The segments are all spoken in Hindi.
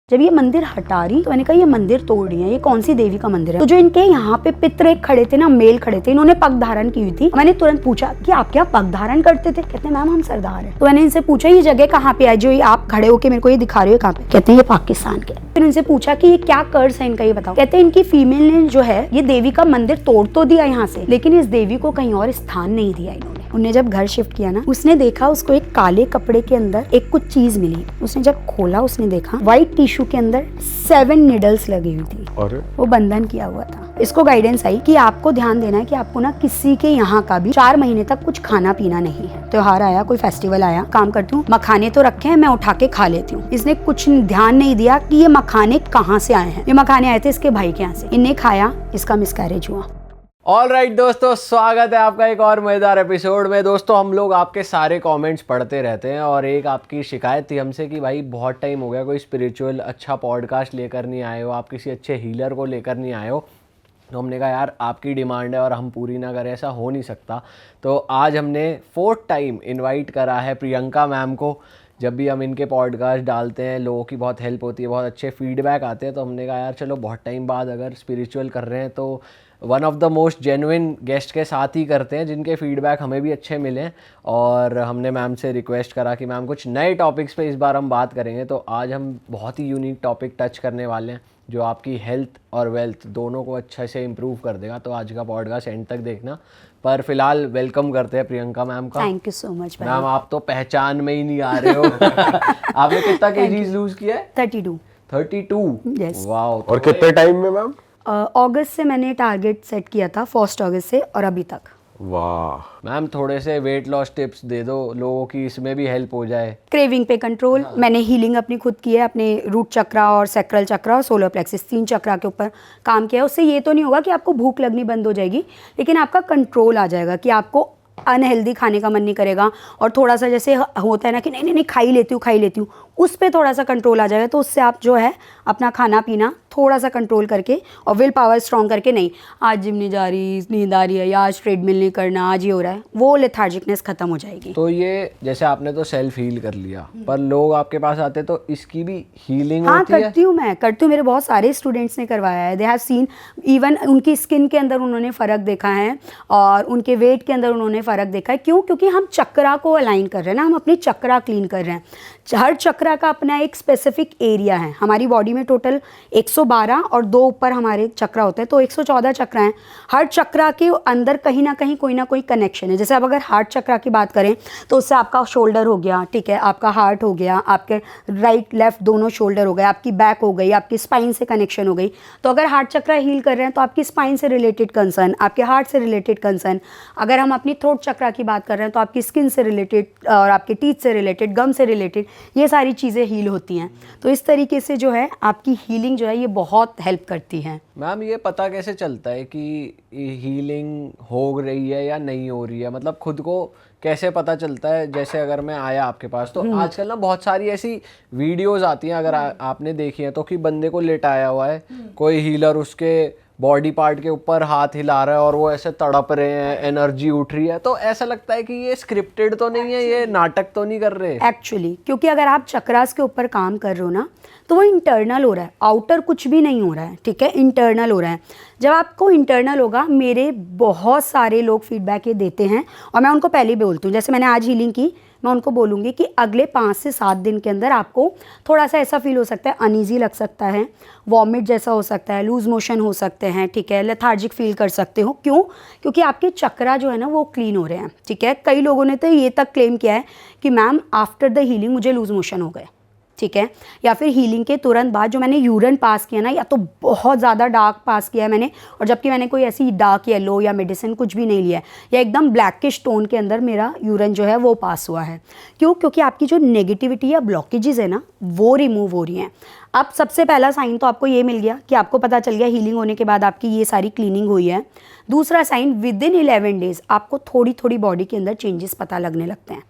जब ये मंदिर हटा रही तो मैंने कहा ये मंदिर तोड़ रही है, ये कौन सी देवी का मंदिर है। तो जो इनके यहाँ पे पितर एक खड़े थे ना, मेल खड़े थे, इन्होंने पग धारण की हुई थी। मैंने तुरंत पूछा कि आप क्या पग धारण करते थे? कहते मैम हम सरदार हैं। तो मैंने इनसे पूछा ये जगह कहाँ पे है जो ये आप खड़े होके मेरे को ये दिखा रहे हो, कहाँ पे? कहते हैं ये पाकिस्तान के। फिर इनसे पूछा कि ये क्या कर्ज है इनका, ये बताओ। कहते हैं इनकी फीमेल ने जो है ये देवी का मंदिर तोड़ तो दिया यहाँ से, लेकिन इस देवी को कहीं और स्थान नहीं दिया इन्होंने। उन्हें जब घर शिफ्ट किया ना, उसने देखा उसको एक काले कपड़े के अंदर एक कुछ चीज मिली। उसने जब खोला उसने देखा व्हाइट टिश्यू के अंदर 7 निडल्स लगी हुई थी और वो बंधन किया हुआ था। इसको गाइडेंस आई कि आपको ध्यान देना है कि आपको ना किसी के यहाँ का भी 4 महीने तक कुछ खाना पीना नहीं है। त्योहार आया, कोई फेस्टिवल आया, काम करती हूँ मखाने तो रखे हैं, मैं उठा के खा लेती हूँ। इसने कुछ ध्यान नहीं दिया कि ये मखाने कहाँ से आए हैं। ये मखाने आए थे इसके भाई के यहाँ से, इन्हें खाया, इसका मिसकैरेज हुआ। ऑल राइट दोस्तों, स्वागत है आपका एक और मज़ेदार एपिसोड में। दोस्तों हम लोग आपके सारे कमेंट्स पढ़ते रहते हैं और एक आपकी शिकायत थी हमसे कि भाई बहुत टाइम हो गया कोई स्पिरिचुअल अच्छा पॉडकास्ट लेकर नहीं आए हो, आप किसी अच्छे हीलर को लेकर नहीं आए हो। तो हमने कहा यार आपकी डिमांड है और हम पूरी ना करें ऐसा हो नहीं सकता। तो आज हमने 4th टाइम इन्वाइट करा है प्रियंका मैम को। जब भी हम इनके पॉडकास्ट डालते हैं लोगों की बहुत हेल्प होती है, बहुत अच्छे फीडबैक आते हैं। तो हमने कहा यार चलो बहुत टाइम बाद अगर स्पिरिचुअल कर रहे हैं तो one of the most genuine guest के साथ ही करते हैं जिनके फीडबैक हमें भी अच्छे मिले। और हमने मैम से रिक्वेस्ट करा कि मैम कुछ नए टॉपिक्स पे इस बार हम बात करेंगे। तो आज हम बहुत ही यूनिक टॉपिक टच करने वाले हैं जो आपकी हेल्थ और वेल्थ दोनों को अच्छे से इम्प्रूव कर देगा। तो आज का पॉडकास्ट एंड तक देखना। पर फिलहाल वेलकम करते हैं प्रियंका मैम का। Thank you so much ma'am, आप तो पहचान में ही नहीं आ रहे हो। आपने कितना केजीज लूज किया है? 32। यस। वाओ। और कितने टाइम में मैम? अगस्त से मैंने टारगेट सेट किया था, 1 अगस्त से, और अभी तक। वाह मैम, थोड़े से वेट लॉस टिप्स दे दो लोगों की, इसमें भी हेल्प हो जाए। क्रेविंग पे कंट्रोल। मैंने हीलिंग अपनी खुद की है, अपने रूट चक्रा और सैक्रल चक्रा और सोलर प्लेक्सिस 3 चक्रा के ऊपर काम किया है। उससे ये तो नहीं होगा कि आपको भूख लगनी बंद हो जाएगी, लेकिन आपका कंट्रोल आ जाएगा कि आपको अनहेल्दी खाने का मन नहीं करेगा। और थोड़ा सा जैसे होता है ना कि नहीं नहीं नहीं खा ही लेती हूँ, उस पर थोड़ा सा कंट्रोल आ जाएगा। तो उससे आप जो है अपना खाना पीना थोड़ा सा कंट्रोल करके और विल पावर स्ट्रॉन्ग करके, नहीं आज जिम नहीं जा रही, नींद आ रही है, या आज ट्रेडमिल नहीं करना, आज ये हो रहा है, वो लेथार्जिकनेस खत्म हो जाएगी। तो ये जैसे आपने तो सेल्फ हील कर लिया, पर लोग आपके पास आते तो इसकी भी हीलिंग होती है? करती हूँ। मेरे बहुत सारे स्टूडेंट्स ने करवाया है। दे हैव सीन, इवन उनकी स्किन के अंदर उन्होंने फ़र्क देखा है और उनके वेट के अंदर उन्होंने फ़र्क देखा है। क्यों? क्योंकि हम चक्रा को अलाइन कर रहे हैं ना, हम अपनी चक्रा क्लीन कर रहे हैं। हर चक्रा का अपना एक स्पेसिफिक एरिया है। हमारी बॉडी में टोटल 112 और 2 ऊपर हमारे चक्रा होते हैं, तो 114 चक्रा हैं। हर चक्रा के अंदर कहीं ना कोई कनेक्शन है। जैसे अब अगर हार्ट चक्रा की बात करें तो उससे आपका शोल्डर हो गया, ठीक है, आपका हार्ट हो गया, आपके राइट लेफ्ट दोनों शोल्डर हो गए, आपकी बैक हो गई, आपकी स्पाइन से कनेक्शन हो गई। तो अगर हार्ट चक्रा हील कर रहे हैं तो आपकी स्पाइन से रिलेटेड कंसर्न, आपके हार्ट से रिलेटेड कंसर्न। अगर हम अपनी थ्रोट चक्रा की बात कर रहे हैं तो आपकी स्किन से रिलेटेड और आपके टीथ से रिलेटेड, गम से रिलेटेड, ये सारी चीज़ें हील होती हैं। तो इस तरीके से जो है आपकी हीलिंग जो है ये बहुत हेल्प करती है। मैम, ये पता कैसे चलता है कि हीलिंग हो रही है या नहीं हो रही है? मतलब खुद को कैसे पता चलता है? जैसे अगर मैं आया आपके पास तो आजकल ना बहुत सारी ऐसी वीडियोस आती हैं, अगर आपने देखी है तो, कि बंदे को लेटाया हुआ है, कोई हीलर उसके बॉडी पार्ट के ऊपर हाथ हिला रहा है और वो ऐसे तड़प रहे हैं, एनर्जी उठ रही है। तो ऐसा लगता है कि ये स्क्रिप्टेड तो नहीं है, ये नाटक तो नहीं कर रहे एक्चुअली। क्योंकि अगर आप चक्रास के ऊपर काम कर रहे हो ना तो वो इंटरनल हो रहा है, आउटर कुछ भी नहीं हो रहा है, ठीक है, इंटरनल हो रहा है। जब आपको इंटरनल होगा, मेरे बहुत सारे लोग फीडबैक ये देते हैं और मैं उनको पहले भी बोलती हूँ। जैसे मैंने आज हीलिंग की, मैं उनको बोलूँगी कि अगले 5 से 7 दिन के अंदर आपको थोड़ा सा ऐसा फील हो सकता है, अनईजी लग सकता है, वॉमिट जैसा हो सकता है, लूज मोशन हो सकते हैं, ठीक है, लेथार्जिक फील कर सकते हो। क्यों? क्योंकि आपके चक्रा जो है ना वो क्लीन हो रहे हैं, ठीक है। कई लोगों ने तो ये तक क्लेम किया है कि मैम आफ्टर द हीलिंग मुझे लूज मोशन हो गए, ठीक है, या फिर हीलिंग के तुरंत बाद जो मैंने यूरिन पास किया ना, या तो बहुत ज़्यादा डार्क पास किया है मैंने, और जबकि मैंने कोई ऐसी डार्क येलो या मेडिसिन कुछ भी नहीं लिया है, या एकदम ब्लैकिश टोन के अंदर मेरा यूरिन जो है वो पास हुआ है। क्यों? क्योंकि आपकी जो नेगेटिविटी या ब्लॉकेजेस है ना वो रिमूव हो रही हैं। अब सबसे पहला साइन तो आपको ये मिल गया कि आपको पता चल गया हीलिंग होने के बाद आपकी ये सारी क्लीनिंग हुई है। दूसरा साइन, विद इन 11 डेज आपको थोड़ी थोड़ी बॉडी के अंदर चेंजेस पता लगने लगते हैं।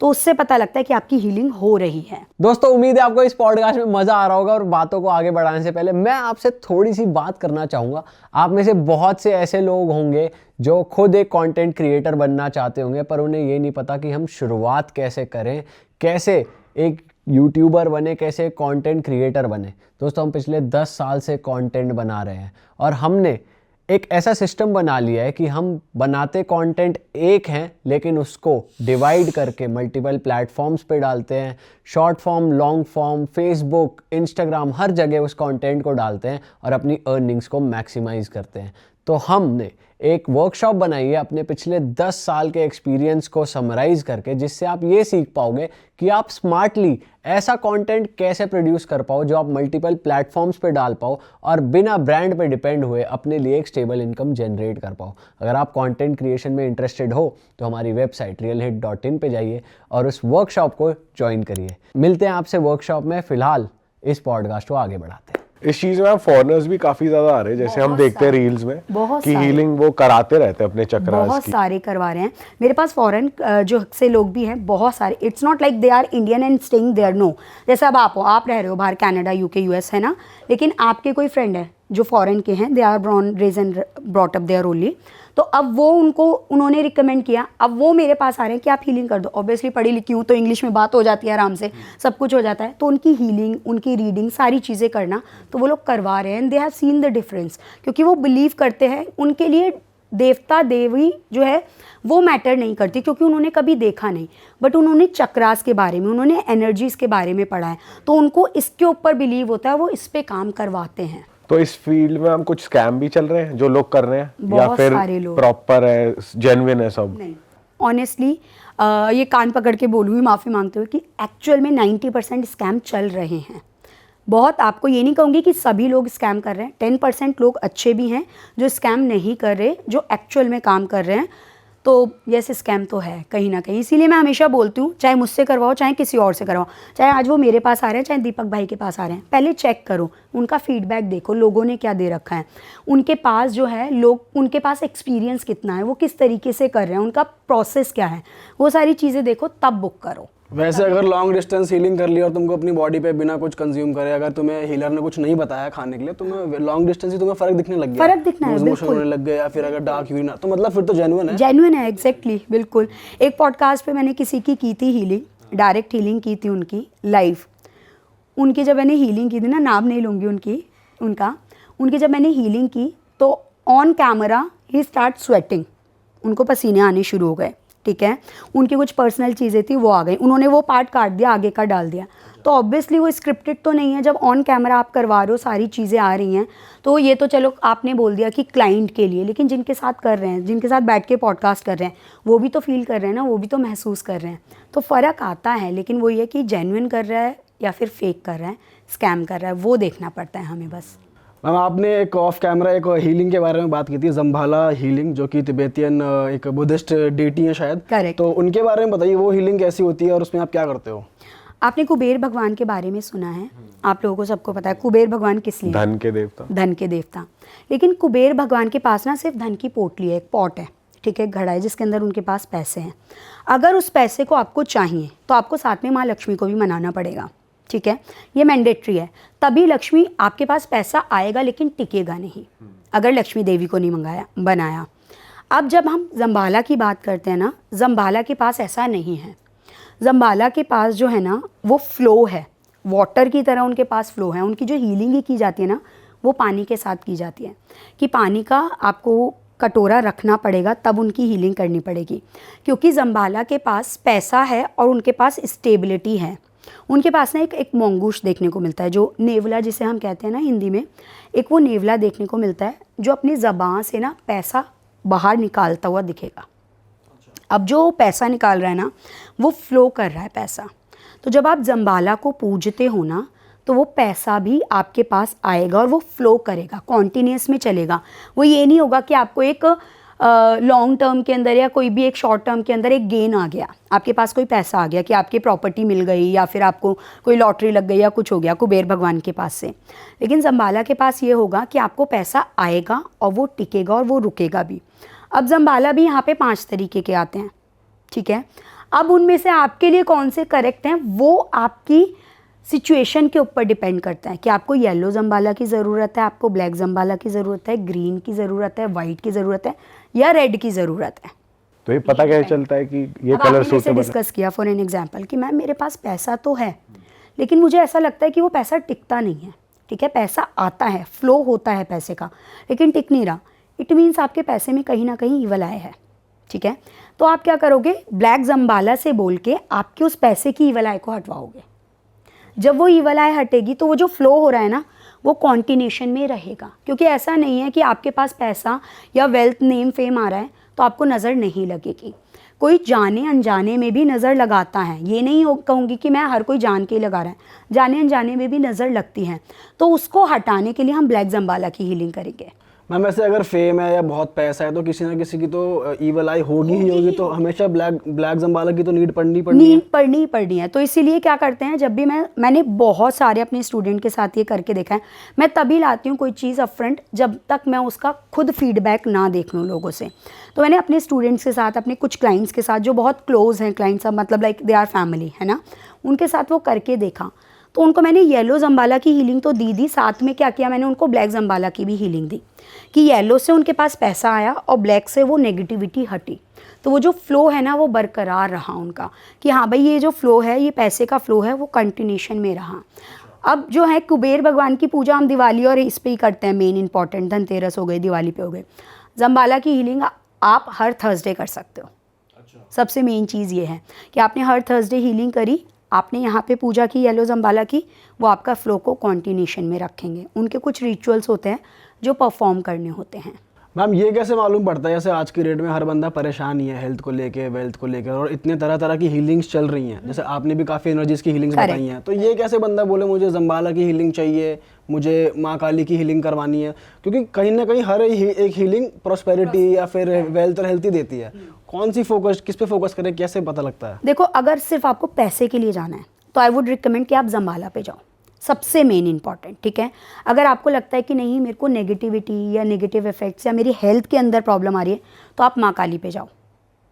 तो उससे पता लगता है कि आपकी हीलिंग हो रही है। दोस्तों, उम्मीद है आपको इस पॉडकास्ट में मजा आ रहा होगा। और बातों को आगे बढ़ाने से पहले मैं आपसे थोड़ी सी बात करना चाहूँगा। आप में से बहुत से ऐसे लोग होंगे जो खुद एक कंटेंट क्रिएटर बनना चाहते होंगे, पर उन्हें ये नहीं पता कि हम शुरुआत कैसे करें, कैसे एक यूट्यूबर बने, कैसे कंटेंट क्रिएटर बने। दोस्तों हम पिछले 10 साल से कंटेंट बना रहे हैं और हमने एक ऐसा सिस्टम बना लिया है कि हम बनाते कंटेंट एक हैं, लेकिन उसको डिवाइड करके मल्टीपल प्लेटफॉर्म्स पे डालते हैं। Short form, long form, Facebook, Instagram, हर जगह उस कंटेंट को डालते हैं और अपनी अर्निंग्स को मैक्सिमाइज करते हैं। तो हमने एक वर्कशॉप बनाई है अपने पिछले 10 साल के एक्सपीरियंस को समराइज करके, जिससे आप ये सीख पाओगे कि आप स्मार्टली ऐसा कंटेंट कैसे प्रोड्यूस कर पाओ जो आप मल्टीपल प्लेटफॉर्म्स पे डाल पाओ और बिना ब्रांड पे डिपेंड हुए अपने लिए एक स्टेबल इनकम जनरेट कर पाओ। अगर आप कंटेंट क्रिएशन में इंटरेस्टेड हो तो हमारी वेबसाइट realhit.in पे जाइए और उस वर्कशॉप को ज्वाइन करिए। मिलते हैं आपसे वर्कशॉप में। फिलहाल इस पॉडकास्ट को आगे बढ़ाते हैं। इस चीज में फॉरेनर्स भी काफी ज्यादा आ रहे हैं, जैसे हम देखते हैं रील्स में बहुत कि सारे। हीलिंग वो कराते रहते हैं अपने चक्रास बहुत की। सारे करवा रहे हैं। मेरे पास फॉरेन जो से लोग भी हैं बहुत सारे। It's not like they are Indian and staying there, no. जैसे अब आप हो, आप रह रहे हो बाहर कनाडा, यूके, यूएस, है ना, लेकिन आपके कोई फ्रेंड है जो फॉरेन के हैं, they are born raise and brought up there only. तो अब वो उन्होंने रिकमेंड किया, अब वो मेरे पास आ रहे हैं कि आप हीलिंग कर दो। ऑब्वियसली पढ़ी लिखी हूँ तो इंग्लिश में बात हो जाती है आराम से, सब कुछ हो जाता है। तो उनकी हीलिंग, उनकी रीडिंग, सारी चीज़ें करना तो वो लोग करवा रहे हैं। They have seen the difference, क्योंकि वो बिलीव करते हैं। उनके लिए देवता देवी जो है वो मैटर नहीं करती, क्योंकि उन्होंने कभी देखा नहीं, बट उन्होंने चक्रास के बारे में, उन्होंने एनर्जीज के बारे में पढ़ा है, तो उनको इसके ऊपर बिलीव होता है, वो इस पे काम करवाते हैं। तो इस फील्ड में हम कुछ स्कैम भी चल रहे हैं जो लोग कर रहे हैं, या बहुत फिर सारे लोग। प्रॉपर है, जेन्युइन है सब? नहीं, ऑनेस्टली ये कान पकड़ के बोलूँगी माफ़ी मांगते हुए कि एक्चुअल में 90% स्कैम चल रहे हैं। बहुत, आपको ये नहीं कहूँगी कि सभी लोग स्कैम कर रहे हैं। 10% लोग अच्छे भी हैं जो स्कैम नहीं कर रहे, जो एक्चुअल में काम कर रहे हैं। तो यस, स्कैम तो है कहीं ना कहीं। इसीलिए मैं हमेशा बोलती हूँ, चाहे मुझसे करवाओ, चाहे किसी और से करवाओ, चाहे आज वो मेरे पास आ रहे हैं, चाहे दीपक भाई के पास आ रहे हैं, पहले चेक करो, उनका फीडबैक देखो, लोगों ने क्या दे रखा है, उनके पास जो है लोग, उनके पास एक्सपीरियंस कितना है, वो किस तरीके से कर रहे हैं, उनका प्रोसेस क्या है, वो सारी चीज़ें देखो, तब बुक करो। वैसे अगर लॉन्ग डिस्टेंस हीलिंग कर लिया और तुमको अपनी बॉडी पे बिना कुछ कंज्यूम करे, अगर तुम्हें हीलर ने कुछ नहीं बताया खाने के लिए, तुम्हें लॉन्ग डिस्टेंस ही तुम्हें फर्क दिखने लग गया, फर्क दिखना है, लूज मोशन बिल्कुल। होने लग गया, या फिर अगर डार्क यूरिन, तो मतलब फिर तो जेन्युइन है। जेन्युइन है, एग्जैक्टली, बिल्कुल। एक पॉडकास्ट पे मैंने किसी की थी हीलिंग, डायरेक्ट हीलिंग की थी उनकी लाइव। उनकी जब मैंने हीलिंग की थी ना, नाम नहीं लूँगी उनकी जब मैंने हीलिंग की तो on camera he start sweating, उनको पसीने आने शुरू हो गए, ठीक है। उनकी कुछ पर्सनल चीज़ें थी वो आ गई, उन्होंने वो पार्ट काट दिया, आगे का डाल दिया। तो ऑब्वियसली वो स्क्रिप्टेड तो नहीं है। जब ऑन कैमरा आप करवा रहे हो, सारी चीज़ें आ रही हैं, तो ये तो चलो आपने बोल दिया कि क्लाइंट के लिए, लेकिन जिनके साथ कर रहे हैं, जिनके साथ बैठ के पॉडकास्ट कर रहे हैं, वो भी तो फील कर रहे हैं ना, वो भी तो महसूस कर रहे हैं। तो फ़र्क आता है, लेकिन वो ये कि जेन्युइन कर रहा है या फिर फेक कर रहा है, स्कैम कर रहा है, वो देखना पड़ता है हमें बस। मैम, आपने एक ऑफ कैमरा एक हीलिंग के बारे में बात की थी, जम्भाला हीलिंग, जो कि तिब्बतियन एक बुद्धिस्ट डेटी है शायद। Correct. तो उनके बारे में बताइए, वो हीलिंग कैसी होती है और उसमें आप क्या करते हो? आपने कुबेर भगवान के बारे में सुना है, आप लोगों को सबको पता है कुबेर भगवान किस लिए? धन के देवता। धन के देवता। लेकिन कुबेर भगवान के पास ना सिर्फ धन की पोटली है, एक पॉट है, ठीक है, घड़ा है, जिसके अंदर उनके पास पैसे हैं। अगर उस पैसे को आपको चाहिए तो आपको साथ में माँ लक्ष्मी को भी मनाना पड़ेगा, ठीक है, ये मैंडेटरी है। तभी लक्ष्मी आपके पास पैसा आएगा, लेकिन टिकेगा नहीं अगर लक्ष्मी देवी को नहीं बनाया। अब जब हम जम्बाला की बात करते हैं ना, जम्बाला के पास ऐसा नहीं है। जम्बाला के पास जो है ना, वो फ्लो है, वाटर की तरह उनके पास फ्लो है। उनकी जो हीलिंग की जाती है ना, वो पानी के साथ की जाती है, कि पानी का आपको कटोरा रखना पड़ेगा, तब उनकी हीलिंग करनी पड़ेगी। क्योंकि जम्बाला के पास पैसा है और उनके पास स्टेबिलिटी है। उनके पास ना एक मोंगूश देखने को मिलता है, जो नेवला जिसे हम कहते हैं ना हिंदी में, एक वो नेवला देखने को मिलता है जो अपनी ज़बान से ना पैसा बाहर निकालता हुआ दिखेगा। अब जो पैसा निकाल रहा है ना, वो फ्लो कर रहा है पैसा। तो जब आप जम्बाला को पूजते हो ना, तो वो पैसा भी आपके पास आएगा और वो फ्लो करेगा, कॉन्टिन्यूस में चलेगा। वो ये नहीं होगा कि आपको एक लॉन्ग टर्म के अंदर या कोई भी एक शॉर्ट टर्म के अंदर एक गेन आ गया, आपके पास कोई पैसा आ गया कि आपकी प्रॉपर्टी मिल गई या फिर आपको कोई लॉटरी लग गई या कुछ हो गया कुबेर भगवान के पास से। लेकिन जम्बाला के पास ये होगा कि आपको पैसा आएगा और वो टिकेगा और वो रुकेगा भी। अब जम्बाला भी यहाँ पे 5 तरीके के आते हैं, ठीक है। अब उनमें से आपके लिए कौन से करेक्ट हैं, वो आपकी सिचुएशन के ऊपर डिपेंड करता है कि आपको येलो जम्बाला की ज़रूरत है, आपको ब्लैक जम्बाला की ज़रूरत है, ग्रीन की ज़रूरत है, वाइट की ज़रूरत है या रेड की ज़रूरत है। तो ये पता कैसे चलता है कि ये कलर सूटेबल है? डिस्कस किया फॉर एन एग्जांपल कि मैम मेरे पास पैसा तो है, लेकिन मुझे ऐसा लगता है कि वो पैसा टिकता नहीं है, ठीक है। पैसा आता है, फ्लो होता है पैसे का, लेकिन टिक नहीं रहा। इट मीन्स आपके पैसे में कहीं ना कहीं ईवल आय है, ठीक है। तो आप क्या करोगे, ब्लैक जम्बाला से बोल के आपके उस पैसे की ईवल आय को हटवाओगे। जब वो ईवल आय हटेगी तो वो जो फ्लो हो रहा है ना, वो कॉन्टिन्यूशन में रहेगा। क्योंकि ऐसा नहीं है कि आपके पास पैसा या वेल्थ, नेम, फेम आ रहा है तो आपको नज़र नहीं लगेगी। कोई जाने अनजाने में भी नज़र लगाता है, ये नहीं कहूँगी कि मैं हर कोई जान के ही लगा रहा है, जाने अनजाने में भी नज़र लगती है। तो उसको हटाने के लिए हम ब्लैक जम्बाला की हीलिंग करेंगे। मैम वैसे अगर फेम है या बहुत पैसा है तो किसी ना किसी की तो ईवल आई होगी ही होगी, तो हमेशा ब्लैक जम्बाला की तो नीड पड़नी ही पड़नी है। तो इसीलिए क्या करते हैं, जब भी मैंने बहुत सारे अपने स्टूडेंट के साथ ये करके देखा है। मैं तभी लाती हूँ कोई चीज़ अपफ्रंट जब तक मैं उसका खुद फीडबैक ना देख लूँ लोगों से। तो मैंने अपने स्टूडेंट्स के साथ, अपने कुछ क्लाइंट्स के साथ जो बहुत क्लोज हैं क्लाइंट्स, मतलब लाइक दे आर फैमिली, है ना, उनके साथ वो करके देखा। तो उनको मैंने येलो जम्बाला की हीलिंग तो दी, साथ में क्या किया, मैंने उनको ब्लैक जम्बाला की भी हीलिंग दी कि येलो से उनके पास पैसा आया और ब्लैक से वो नेगेटिविटी हटी। तो वो जो फ्लो है ना वो बरकरार रहा उनका, कि हाँ भाई ये जो फ्लो है, ये पैसे का फ्लो है, वो कंटिन्यूशन में रहा। अब जो है कुबेर भगवान की पूजा हम दिवाली और इस पे ही करते हैं, मेन इंपॉर्टेंट, धनतेरस हो गई, दिवाली पे हो गए। जम्बाला की हीलिंग आप हर थर्सडे कर सकते हो। सबसे मेन चीज़ ये है कि आपने हर थर्सडे हीलिंग करी, आपने यहाँ पे पूजा की येलो जम्बाला की, वो आपका फ्लो को कॉन्टिन्यूशन में रखेंगे। उनके कुछ रिचुअल्स होते हैं जो परफॉर्म करने होते हैं। मैम ये कैसे मालूम पड़ता है, जैसे आज की डेट में हर बंदा परेशान ही है हेल्थ को लेके, वेल्थ को लेकर, और इतने तरह तरह की हीलिंग्स चल रही हैं, जैसे आपने भी काफ़ी एनर्जीज की हीलिंग्स बताई हैं, तो ये कैसे बंदा बोले मुझे जम्बाला की हीलिंग चाहिए, मुझे माँ काली की हीलिंग करवानी है? क्योंकि कहीं ना कहीं हर एक हीलिंग प्रॉस्पेरिटी या फिर वेल्थ और हेल्थ ही देती है। कौन सी फोकस, किस पे फोकस करें, कैसे पता लगता है? देखो, अगर सिर्फ आपको पैसे के लिए जाना है तो आई वुड रिकमेंड कि आप जम्बाला पे जाओ, सबसे मेन इंपॉर्टेंट, ठीक है। अगर आपको लगता है कि नहीं मेरे को नेगेटिविटी या नेगेटिव इफेक्ट्स या मेरी हेल्थ के अंदर प्रॉब्लम आ रही है, तो आप माँ काली पे जाओ।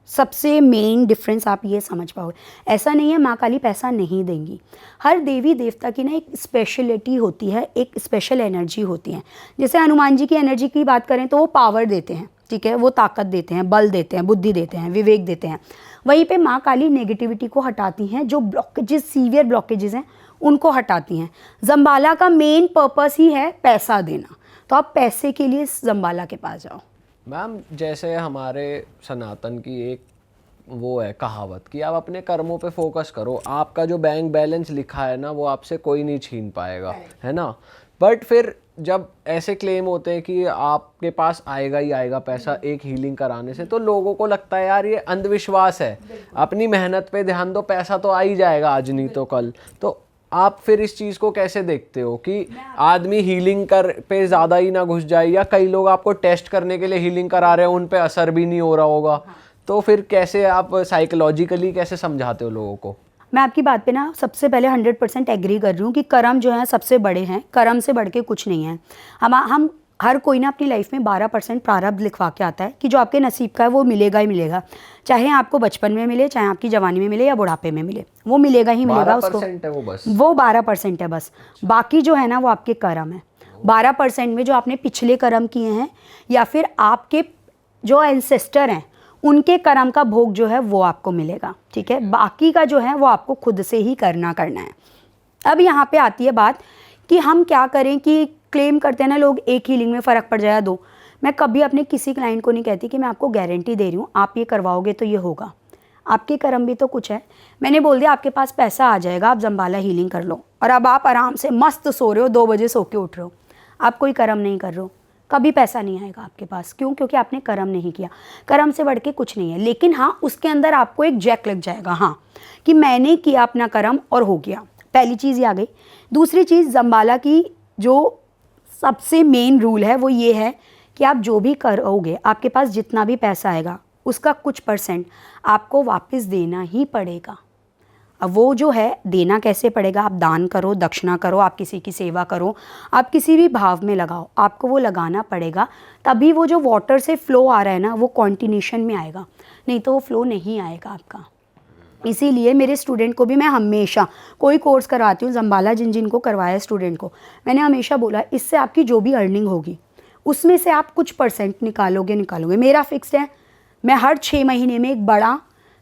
सबसे मेन डिफरेंस आप ये समझ पाओगे। ऐसा नहीं है माँ काली पैसा नहीं देंगी, हर देवी देवता की ना एक स्पेशलिटी होती है, एक स्पेशल एनर्जी होती है। जैसे हनुमान जी की एनर्जी की बात करें तो वो पावर देते हैं, ठीक है, वो ताकत देते हैं, बल देते हैं, बुद्धि देते हैं, विवेक देते हैं। वहीं पे माँ काली नेगेटिविटी को हटाती हैं, जो ब्लॉकेजेस, सीवियर ब्लॉकेजेस हैं उनको हटाती हैं। जम्बाला का मेन पर्पस ही है पैसा देना, तो आप पैसे के लिए जम्बाला के पास जाओ। मैम जैसे हमारे सनातन की एक वो है कहावत कि आप अपने कर्मों पे फोकस करो, आपका जो बैंक बैलेंस लिखा है ना वो आपसे कोई नहीं छीन पाएगा, है ना। बट फिर जब ऐसे क्लेम होते हैं कि आपके पास आएगा ही आएगा पैसा एक हीलिंग कराने से, तो लोगों को लगता है यार ये अंधविश्वास है, अपनी मेहनत पे ध्यान दो, पैसा तो आ ही जाएगा आज नहीं तो कल। तो आप फिर इस चीज़ को कैसे देखते हो कि आदमी हीलिंग कर पे ज़्यादा ही ना घुस जाए, या कई लोग आपको टेस्ट करने के लिए हीलिंग करा रहे हैं, उन पे असर भी नहीं हो रहा होगा, तो फिर कैसे आप साइकोलॉजिकली कैसे समझाते हो लोगों को? मैं आपकी बात पे ना सबसे पहले 100% एग्री कर रही हूँ कि कर्म जो है सबसे बड़े हैं, कर्म से बढ़ के कुछ नहीं है। हम हर कोई ना अपनी लाइफ में 12% प्रारब्ध लिखवा के आता है कि जो आपके नसीब का है वो मिलेगा ही मिलेगा, चाहे आपको बचपन में मिले, चाहे आपकी जवानी में मिले या बुढ़ापे में मिले, वो मिलेगा ही मिलेगा। उसको 12% है वो बस, वो 12% है बस, बाकी जो है ना वो आपके कर्म है। 12% में जो आपने पिछले कर्म किए हैं या फिर आपके जो एंसेस्टर हैं उनके कर्म का भोग जो है वो आपको मिलेगा, ठीक है। बाकी का जो है वो आपको खुद से ही करना है। अब यहाँ पे आती है बात कि हम क्या करें, कि क्लेम करते हैं ना लोग एक हीलिंग में फ़र्क पड़ जाएगा 2। मैं कभी अपने किसी क्लाइंट को नहीं कहती कि मैं आपको गारंटी दे रही हूँ आप ये करवाओगे तो ये होगा, आपके कर्म भी तो कुछ है। मैंने बोल दिया आपके पास पैसा आ जाएगा, आप जम्बाला हीलिंग कर लो, और अब आप आराम से मस्त सो रहे हो, 2 बजे सो के उठ रहे हो, आप कोई कर्म नहीं कर रहे हो, कभी पैसा नहीं आएगा आपके पास। क्यों? क्योंकि आपने कर्म नहीं किया। कर्म से बढ़ के कुछ नहीं है, लेकिन हाँ उसके अंदर आपको एक जैक लग जाएगा, हाँ कि मैंने किया अपना कर्म और हो गया। पहली चीज़ ये आ गई। दूसरी चीज़, जम्बाला की जो सबसे मेन रूल है वो ये है कि आप जो भी करोगे, आपके पास जितना भी पैसा आएगा उसका कुछ % आपको वापस देना ही पड़ेगा। अब वो जो है देना कैसे पड़ेगा, आप दान करो, दक्षिणा करो, आप किसी की सेवा करो, आप किसी भी भाव में लगाओ, आपको वो लगाना पड़ेगा, तभी वो जो वाटर से फ्लो आ रहा है ना वो कॉन्टिन्यूशन में आएगा, नहीं तो वो फ्लो नहीं आएगा आपका। इसीलिए मेरे स्टूडेंट को भी मैं हमेशा कोई कोर्स करवाती हूँ, जम्बाला जिन को करवाया स्टूडेंट को मैंने हमेशा बोला इससे आपकी जो भी अर्निंग होगी उसमें से आप कुछ % निकालोगे। मेरा फिक्स्ड है, मैं हर 6 महीने में एक बड़ा,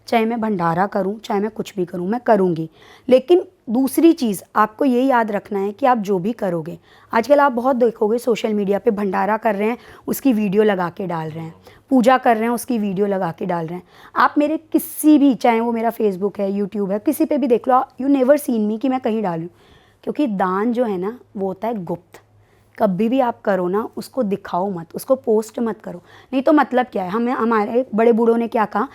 चाहे मैं भंडारा करूं, चाहे मैं कुछ भी करूं, मैं करूंगी, लेकिन दूसरी चीज़ आपको ये याद रखना है कि आप जो भी करोगे, आजकल आप बहुत देखोगे सोशल मीडिया पे भंडारा कर रहे हैं, उसकी वीडियो लगा के डाल रहे हैं, पूजा कर रहे हैं, उसकी वीडियो लगा के डाल रहे हैं। आप मेरे किसी भी, चाहे वो मेरा फेसबुक है, यूट्यूब है, किसी पे भी देख लो, यू नेवर सीन मी कि मैं कहीं डालूँ, क्योंकि दान जो है ना वो होता है गुप्त। कभी भी आप करो ना, उसको दिखाओ मत, उसको पोस्ट मत करो, नहीं तो मतलब क्या है, हमें हमारे बड़े बूढ़ों ने क्या कहा,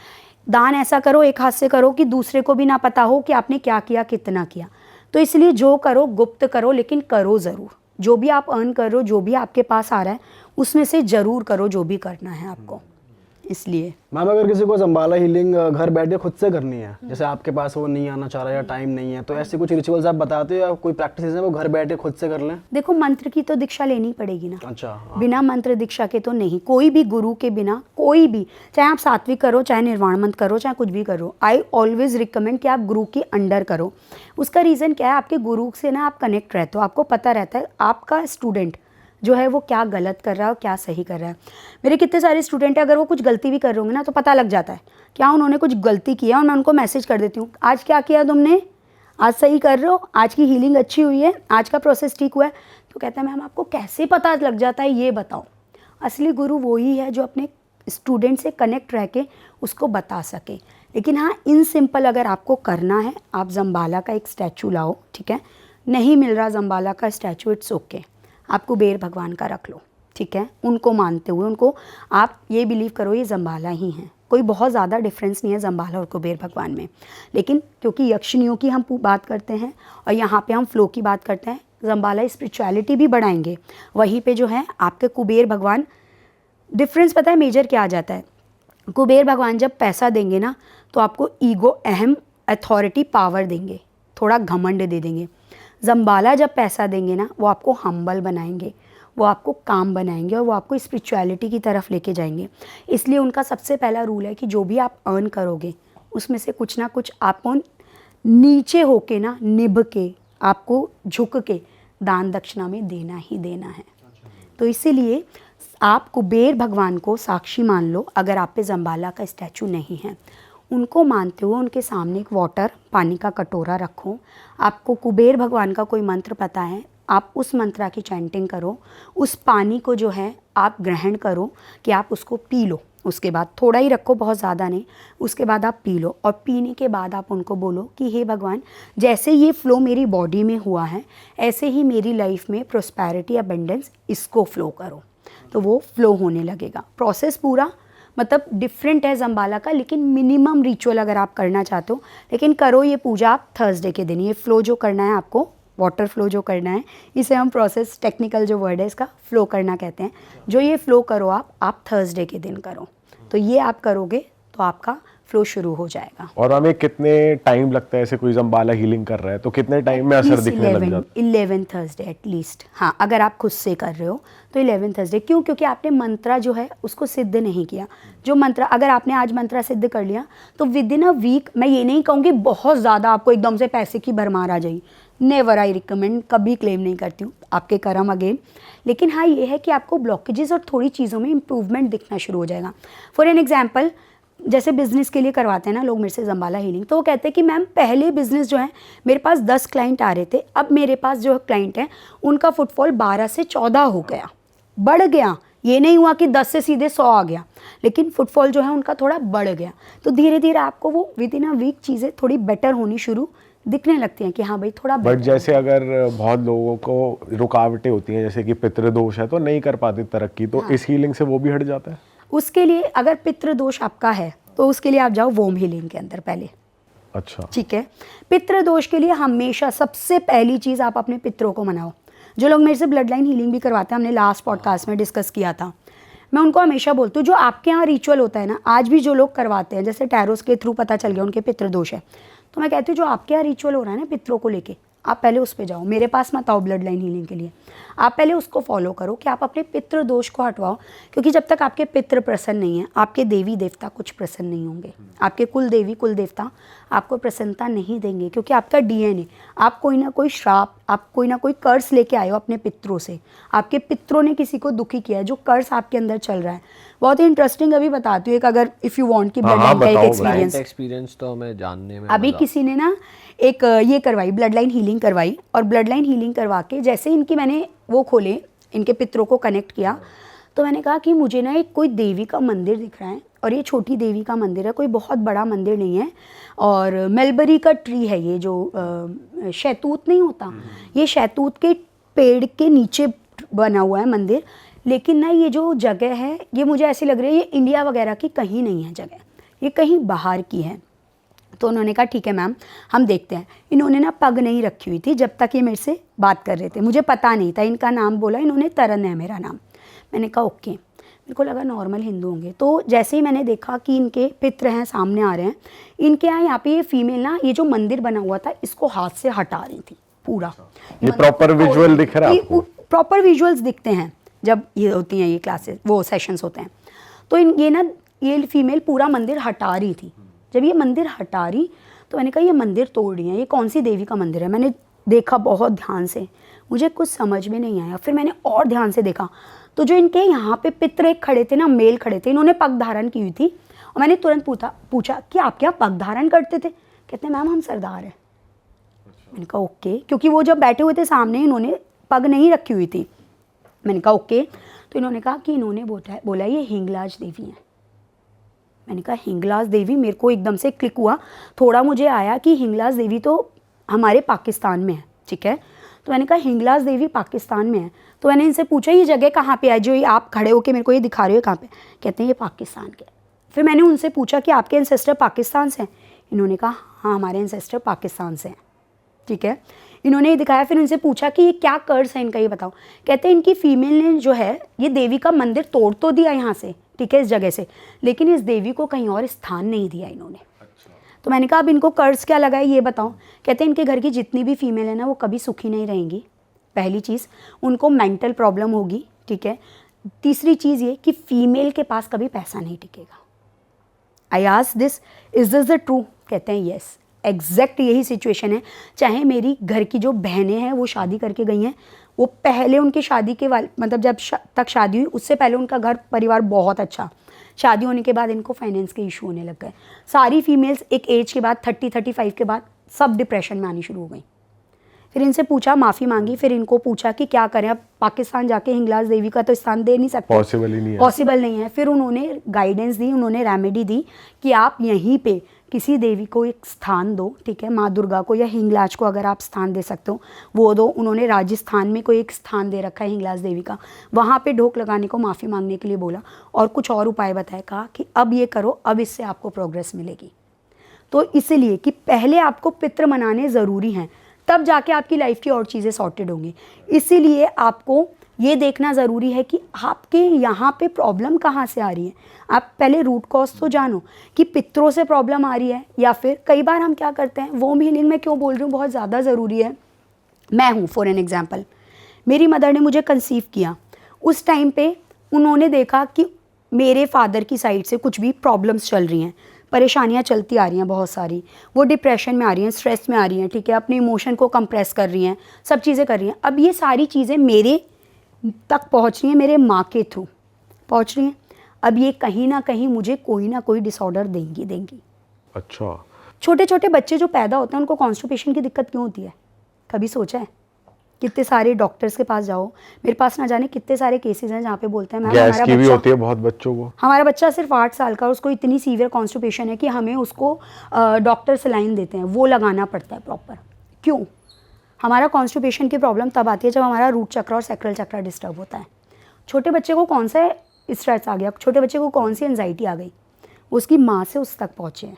दान ऐसा करो, एक हाथ से करो कि दूसरे को भी ना पता हो कि आपने क्या किया, कितना किया। तो इसलिए जो करो गुप्त करो, लेकिन करो ज़रूर। जो भी आप अर्न कर रहे हो, जो भी आपके पास आ रहा है, उसमें से ज़रूर करो जो भी करना है आपको। इसलिए मैम अगर किसी को जम्बाला हीलिंग घर बैठे खुद से करनी है, जैसे आपके पास वो नहीं आना चाह रहा या टाइम नहीं है, तो ऐसे कुछ रिचुअल्स आप बताते हो या कोई प्रैक्टिस है वो घर बैठे खुद से कर लें? देखो, मंत्र की तो दीक्षा लेनी पड़ेगी ना। अच्छा, हाँ। बिना मंत्र दीक्षा के तो नहीं, कोई भी गुरु के बिना, कोई भी, चाहे आप सात्विक करो, चाहे निर्वाण मंत्र करो, चाहे कुछ भी करो, आई ऑलवेज रिकमेंड कि आप गुरु के अंडर करो। उसका रीज़न क्या है, आपके गुरु से ना आप कनेक्ट रहते हो, आपको पता रहता है आपका स्टूडेंट जो है वो क्या गलत कर रहा है और क्या सही कर रहा है। मेरे कितने सारे स्टूडेंट हैं, अगर वो कुछ गलती भी कर रहे होंगे ना तो पता लग जाता है क्या उन्होंने कुछ गलती किया, और मैं उनको मैसेज कर देती हूँ, आज क्या किया तुमने, आज सही कर रहे हो, आज की हीलिंग अच्छी हुई है, आज का प्रोसेस ठीक हुआ है। तो कहता है मैम आपको कैसे पता लग जाता है, ये बताओ। असली गुरु वही है जो अपने स्टूडेंट से कनेक्ट रह के उसको बता सके। लेकिन हाँ, इन सिंपल अगर आपको करना है, आप जम्बाला का एक स्टैचू लाओ, ठीक है, नहीं मिल रहा जम्बाला का स्टैचू, इट्स ओके, आप कुबेर भगवान का रख लो, ठीक है, उनको मानते हुए उनको आप ये बिलीव करो ये जम्बाला ही हैं। कोई बहुत ज़्यादा डिफरेंस नहीं है जम्बाला और कुबेर भगवान में। लेकिन क्योंकि यक्षिणियों की हम बात करते हैं और यहाँ पे हम फ्लो की बात करते हैं, जम्बाला स्पिरिचुअलिटी भी बढ़ाएंगे, वहीं पे जो है आपके कुबेर भगवान, डिफरेंस पता है मेजर क्या आ जाता है, कुबेर भगवान जब पैसा देंगे ना तो आपको ईगो, अहम, अथॉरिटी, पावर देंगे, थोड़ा घमंड दे देंगे। जम्बाला जब पैसा देंगे ना वो आपको हम्बल बनाएंगे, वो आपको काम बनाएंगे और वो आपको स्पिरिचुअलिटी की तरफ लेके जाएंगे। इसलिए उनका सबसे पहला रूल है कि जो भी आप अर्न करोगे उसमें से कुछ ना कुछ आपको नीचे होके ना, निभ के, आपको झुक के दान दक्षिणा में देना ही देना है। तो इसीलिए आप कुबेर भगवान को साक्षी मान लो। अगर आप पे जम्बाला का स्टैचू नहीं है, उनको मानते हुए उनके सामने एक वाटर, पानी का कटोरा रखो। आपको कुबेर भगवान का कोई मंत्र पता है, आप उस मंत्रा की चैंटिंग करो, उस पानी को जो है आप ग्रहण करो कि आप उसको पी लो। उसके बाद थोड़ा ही रखो, बहुत ज़्यादा नहीं, उसके बाद आप पी लो। और पीने के बाद आप उनको बोलो कि हे भगवान, जैसे ये फ्लो मेरी बॉडी में हुआ है, ऐसे ही मेरी लाइफ में प्रोस्पैरिटी, अबेंडेंस, इसको फ्लो करो। तो वो फ्लो होने लगेगा। प्रोसेस पूरा मतलब डिफरेंट है जम्बाला का, लेकिन मिनिमम रिचुअल अगर आप करना चाहते हो, लेकिन करो ये पूजा आप थर्सडे के दिन। ये फ्लो जो करना है आपको, वाटर फ्लो जो करना है, इसे हम प्रोसेस, टेक्निकल जो वर्ड है इसका, फ्लो करना कहते हैं। जो ये फ्लो करो आप थर्सडे के दिन करो। तो ये आप करोगे तो आपका फ्लो शुरू हो जाएगा। और हमें कितने टाइम लगता है, ऐसे कोई जम्बाला हीलिंग कर रहा है तो कितने टाइम में असर दिखने लग जाता है? 11 थर्सडे एटलीस्ट। हाँ, अगर आप खुद से कर रहे हो तो 11 थर्सडे। क्यों? क्योंकि आपने मंत्रा जो है उसको सिद्ध नहीं किया। जो मंत्रा, अगर आपने आज मंत्रा सिद्ध कर लिया तो विद इन अ वीक, मैं ये नहीं कहूँगी बहुत ज़्यादा आपको एकदम से पैसे की भरमार आ जाएगी, नेवर आई रिकमेंड, कभी क्लेम नहीं करती हूँ, आपके कर्म अगेन। लेकिन हाँ, ये है कि आपको ब्लॉकेजेस और थोड़ी चीज़ों में इंप्रूवमेंट दिखना शुरू हो जाएगा। फॉर एन एग्जाम्पल, जैसे बिज़नेस के लिए करवाते हैं ना लोग मेरे से जम्बाला हीलिंग, तो वो कहते हैं कि मैम पहले बिज़नेस जो है मेरे पास 10 क्लाइंट आ रहे थे, अब मेरे पास जो क्लाइंट हैं उनका फुटफॉल 12 से 14 हो गया, बढ़ गया। ये नहीं हुआ कि 10 से सीधे 100 आ गया, लेकिन फुटफॉल जो है उनका थोड़ा बढ़ गया। तो धीरे धीरे आपको वो विद इन अ वीक चीज़ें थोड़ी बेटर होनी शुरू दिखने लगती हैं कि हाँ भाई थोड़ा बट जैसे अगर बहुत लोगों को रुकावटें होती हैं, जैसे कि पितृदोष है तो नहीं कर पाते तरक्की, तो इस हीलिंग से वो भी हट जाता है? उसके लिए अगर पितृदोष आपका है तो उसके लिए आप जाओ वोम हीलिंग के अंदर पहले। अच्छा, ठीक है। पितृदोष के लिए हमेशा सबसे पहली चीज़ आप अपने पितरों को मनाओ। जो लोग मेरे से ब्लड लाइन हीलिंग भी करवाते हैं, हमने लास्ट पॉडकास्ट में डिस्कस किया था, मैं उनको हमेशा बोलती हूँ जो आपके यहाँ रिचुअल होता है ना, आज भी जो लोग करवाते हैं, जैसे टैरोस के थ्रू पता चल गया उनके पितृदोष है, तो मैं कहती हूँ जो आपके यहाँ रिचुअल हो रहा है ना पितरों को लेके, आप पहले उस पर जाओ, मेरे पास मत आओ ब्लड लाइन हीलिंग के लिए। आप पहले उसको फॉलो करो कि आप अपने पितृ दोष को हटवाओ, क्योंकि जब तक आपके पितृ प्रसन्न नहीं है, आपके देवी देवता कुछ प्रसन्न नहीं होंगे। आपके कुल देवी कुल देवता आपको प्रसन्नता नहीं देंगे, क्योंकि आपका डीएनए, आप कोई ना कोई श्राप, आप कोई ना कोई कर्ज लेके आए हो अपने पितरों से, आपके पितरों ने किसी को दुखी किया है, जो कर्ज आपके अंदर चल रहा है। बहुत ही इंटरेस्टिंग अभी बताती हूँ एक, अगर इफ़ यू वांट की ब्लड लाइन का एक एक्सपीरियंस। एक्सपीरियंस तो हमें जानने में अभी किसी ने ना एक ये करवाई, ब्लड लाइन हीलिंग करवाई, और ब्लड लाइन हीलिंग करवा के जैसे इनकी मैंने वो खोले, इनके पितरों को कनेक्ट किया, तो मैंने कहा कि मुझे ना एक कोई देवी का मंदिर दिख रहा है, और ये छोटी देवी का मंदिर है, कोई बहुत बड़ा मंदिर नहीं है, और मलबरी का ट्री है ये, जो शहतूत नहीं होता, ये शहतूत के पेड़ के नीचे बना हुआ है मंदिर। लेकिन ना ये जो जगह है, ये मुझे ऐसी लग रही है ये इंडिया वगैरह की कहीं नहीं है जगह, ये कहीं बाहर की है। तो उन्होंने कहा ठीक है मैम, हम देखते हैं। इन्होंने ना पग नहीं रखी हुई थी जब तक ये मेरे से बात कर रहे थे, मुझे पता नहीं था, इनका नाम बोला इन्होंने, तरन है मेरा नाम। मैंने कहा ओके, मेरे को लगा नॉर्मल हिंदू होंगे। तो जैसे ही मैंने देखा कि इनके पित्र हैं, सामने आ रहे हैं, इनके यहाँ पे ये फीमेल ना, ये जो मंदिर बना हुआ था इसको हाथ से हटा रही थी पूरा। ये प्रॉपर विजुअल दिख रहा है आपको? प्रॉपर विजुअल्स दिखते हैं जब ये होती हैं ये क्लासेस, वो सेशंस होते हैं। तो ये फीमेल पूरा मंदिर हटा रही थी। जब ये मंदिर हटा रही तो मैंने कहा ये मंदिर तोड़ रही है, ये कौन सी देवी का मंदिर है। मैंने देखा बहुत ध्यान से, मुझे कुछ समझ में नहीं आया। फिर मैंने और ध्यान से देखा तो जो इनके यहाँ पे पितर एक खड़े थे ना, मेल खड़े थे, इन्होंने पग धारण की हुई थी। और मैंने तुरंत पूछा कि आप क्या पग धारण करते थे? कहते हैं मैम हम सरदार हैं। मैंने कहा ओके, क्योंकि वो जब बैठे हुए थे सामने इन्होंने पग नहीं रखी हुई थी। मैंने कहा ओके। तो इन्होंने कहा कि इन्होंने बोला ये हिंगलाज देवी हैं। मैंने कहा हिंगलाज देवी, मेरे को एकदम से क्लिक हुआ, थोड़ा मुझे आया कि हिंगलाज देवी तो हमारे पाकिस्तान में है, ठीक है। तो मैंने कहा हिंगलाज देवी पाकिस्तान में है। तो मैंने इनसे पूछा ये जगह कहाँ पे है, जो ये आप खड़े होके मेरे को ये दिखा रहे हो कहाँ पे? कहते हैं ये पाकिस्तान के। फिर मैंने उनसे पूछा कि आपके एंसेस्टर पाकिस्तान से हैं? इन्होंने कहा हाँ हमारे एंसेस्टर पाकिस्तान से हैं, ठीक है। इन्होंने ये दिखाया। फिर इनसे पूछा कि ये क्या कर्ज है इनका, ये बताओ। कहते हैं इनकी फीमेल ने जो है ये देवी का मंदिर तोड़ तो दिया यहाँ से, ठीक है, इस जगह से, लेकिन इस देवी को कहीं और स्थान नहीं दिया इन्होंने। तो मैंने कहा अब इनको कर्ज क्या लगा है ये बताओ। कहते हैं इनके घर की जितनी भी फीमेल है ना वो कभी सुखी नहीं रहेंगी। पहली चीज़, उनको मेंटल प्रॉब्लम होगी, ठीक है। तीसरी चीज़ ये कि फीमेल के पास कभी पैसा नहीं टिकेगा। I asked this, is this the true? कहते हैं यस, एग्जैक्ट यही सिचुएशन है। चाहे मेरी घर की जो बहनें हैं वो शादी करके गई हैं, वो पहले उनकी शादी के मतलब जब तक शादी हुई उससे पहले उनका घर परिवार बहुत अच्छा, शादी होने के बाद इनको फाइनेंस के इशू होने लग गए। सारी फीमेल्स एक एज के बाद 30-35 के बाद सब डिप्रेशन में आनी शुरू हो गई। फिर इनसे पूछा, माफ़ी मांगी, फिर इनको पूछा कि क्या करें, अब पाकिस्तान जाके हिंगलाज देवी का तो स्थान दे नहीं सकते, पॉसिबल ही नहीं है, पॉसिबल नहीं है। फिर उन्होंने गाइडेंस दी, उन्होंने रेमेडी दी कि आप यहीं पे किसी देवी को एक स्थान दो, ठीक है, माँ दुर्गा को या हिंगलाज को अगर आप स्थान दे सकते हो वो दो। उन्होंने राजस्थान में कोई एक स्थान दे रखा है हिंगलाज देवी का, वहाँ पे ढोक लगाने को, माफ़ी मांगने के लिए बोला, और कुछ और उपाय बताए। कहा कि अब ये करो, अब इससे आपको प्रोग्रेस मिलेगी। तो इसलिए कि पहले आपको पितृ मनाने ज़रूरी हैं, तब जाके आपकी लाइफ की और चीज़ें सॉर्टेड होंगी। इसीलिए आपको ये देखना ज़रूरी है कि आपके यहाँ पे प्रॉब्लम कहाँ से आ रही है। आप पहले रूट कॉज तो जानो कि पितरों से प्रॉब्लम आ रही है, या फिर कई बार हम क्या करते हैं, वोम हीलिंग में क्यों बोल रही हूँ बहुत ज़्यादा ज़रूरी है। मैं हूँ फॉर एन एग्जाम्पल, मेरी मदर ने मुझे कंसीव किया, उस टाइम पे उन्होंने देखा कि मेरे फादर की साइड से कुछ भी प्रॉब्लम्स चल रही हैं, परेशानियाँ चलती आ रही हैं बहुत सारी, वो डिप्रेशन में आ रही हैं, स्ट्रेस में आ रही हैं, ठीक है, अपने इमोशन को कंप्रेस कर रही हैं, सब चीज़ें कर रही हैं। अब ये सारी चीज़ें मेरे तक पहुंच रही हैं, मेरे माँ के थ्रू पहुंच रही हैं। अब ये कहीं ना कहीं मुझे कोई ना कोई डिसऑर्डर देंगी। अच्छा, छोटे छोटे बच्चे जो पैदा होते हैं उनको कॉन्स्टिपेशन की दिक्कत क्यों होती है, कभी सोचा है? कितने सारे डॉक्टर्स के पास जाओ, मेरे पास ना जाने कितने सारे केसेस हैं जहाँ पे बोलते हैं मैम गैस की भी होती है बहुत बच्चों को, हमारा बच्चा सिर्फ 8 साल का और उसको इतनी सीवियर कॉन्स्टिपेशन है कि हमें उसको डॉक्टर सलाइन देते हैं, वो लगाना पड़ता है प्रॉपर। क्यों? हमारा कॉन्स्टिपेशन की प्रॉब्लम तब आती है जब हमारा रूट चक्र और सैक्रल चक्र डिस्टर्ब होता है। छोटे बच्चे को कौन सा स्ट्रेस आ गया, छोटे बच्चे को कौन सी एंजाइटी आ गई, उसकी माँ से उस तक पहुँचे हैं।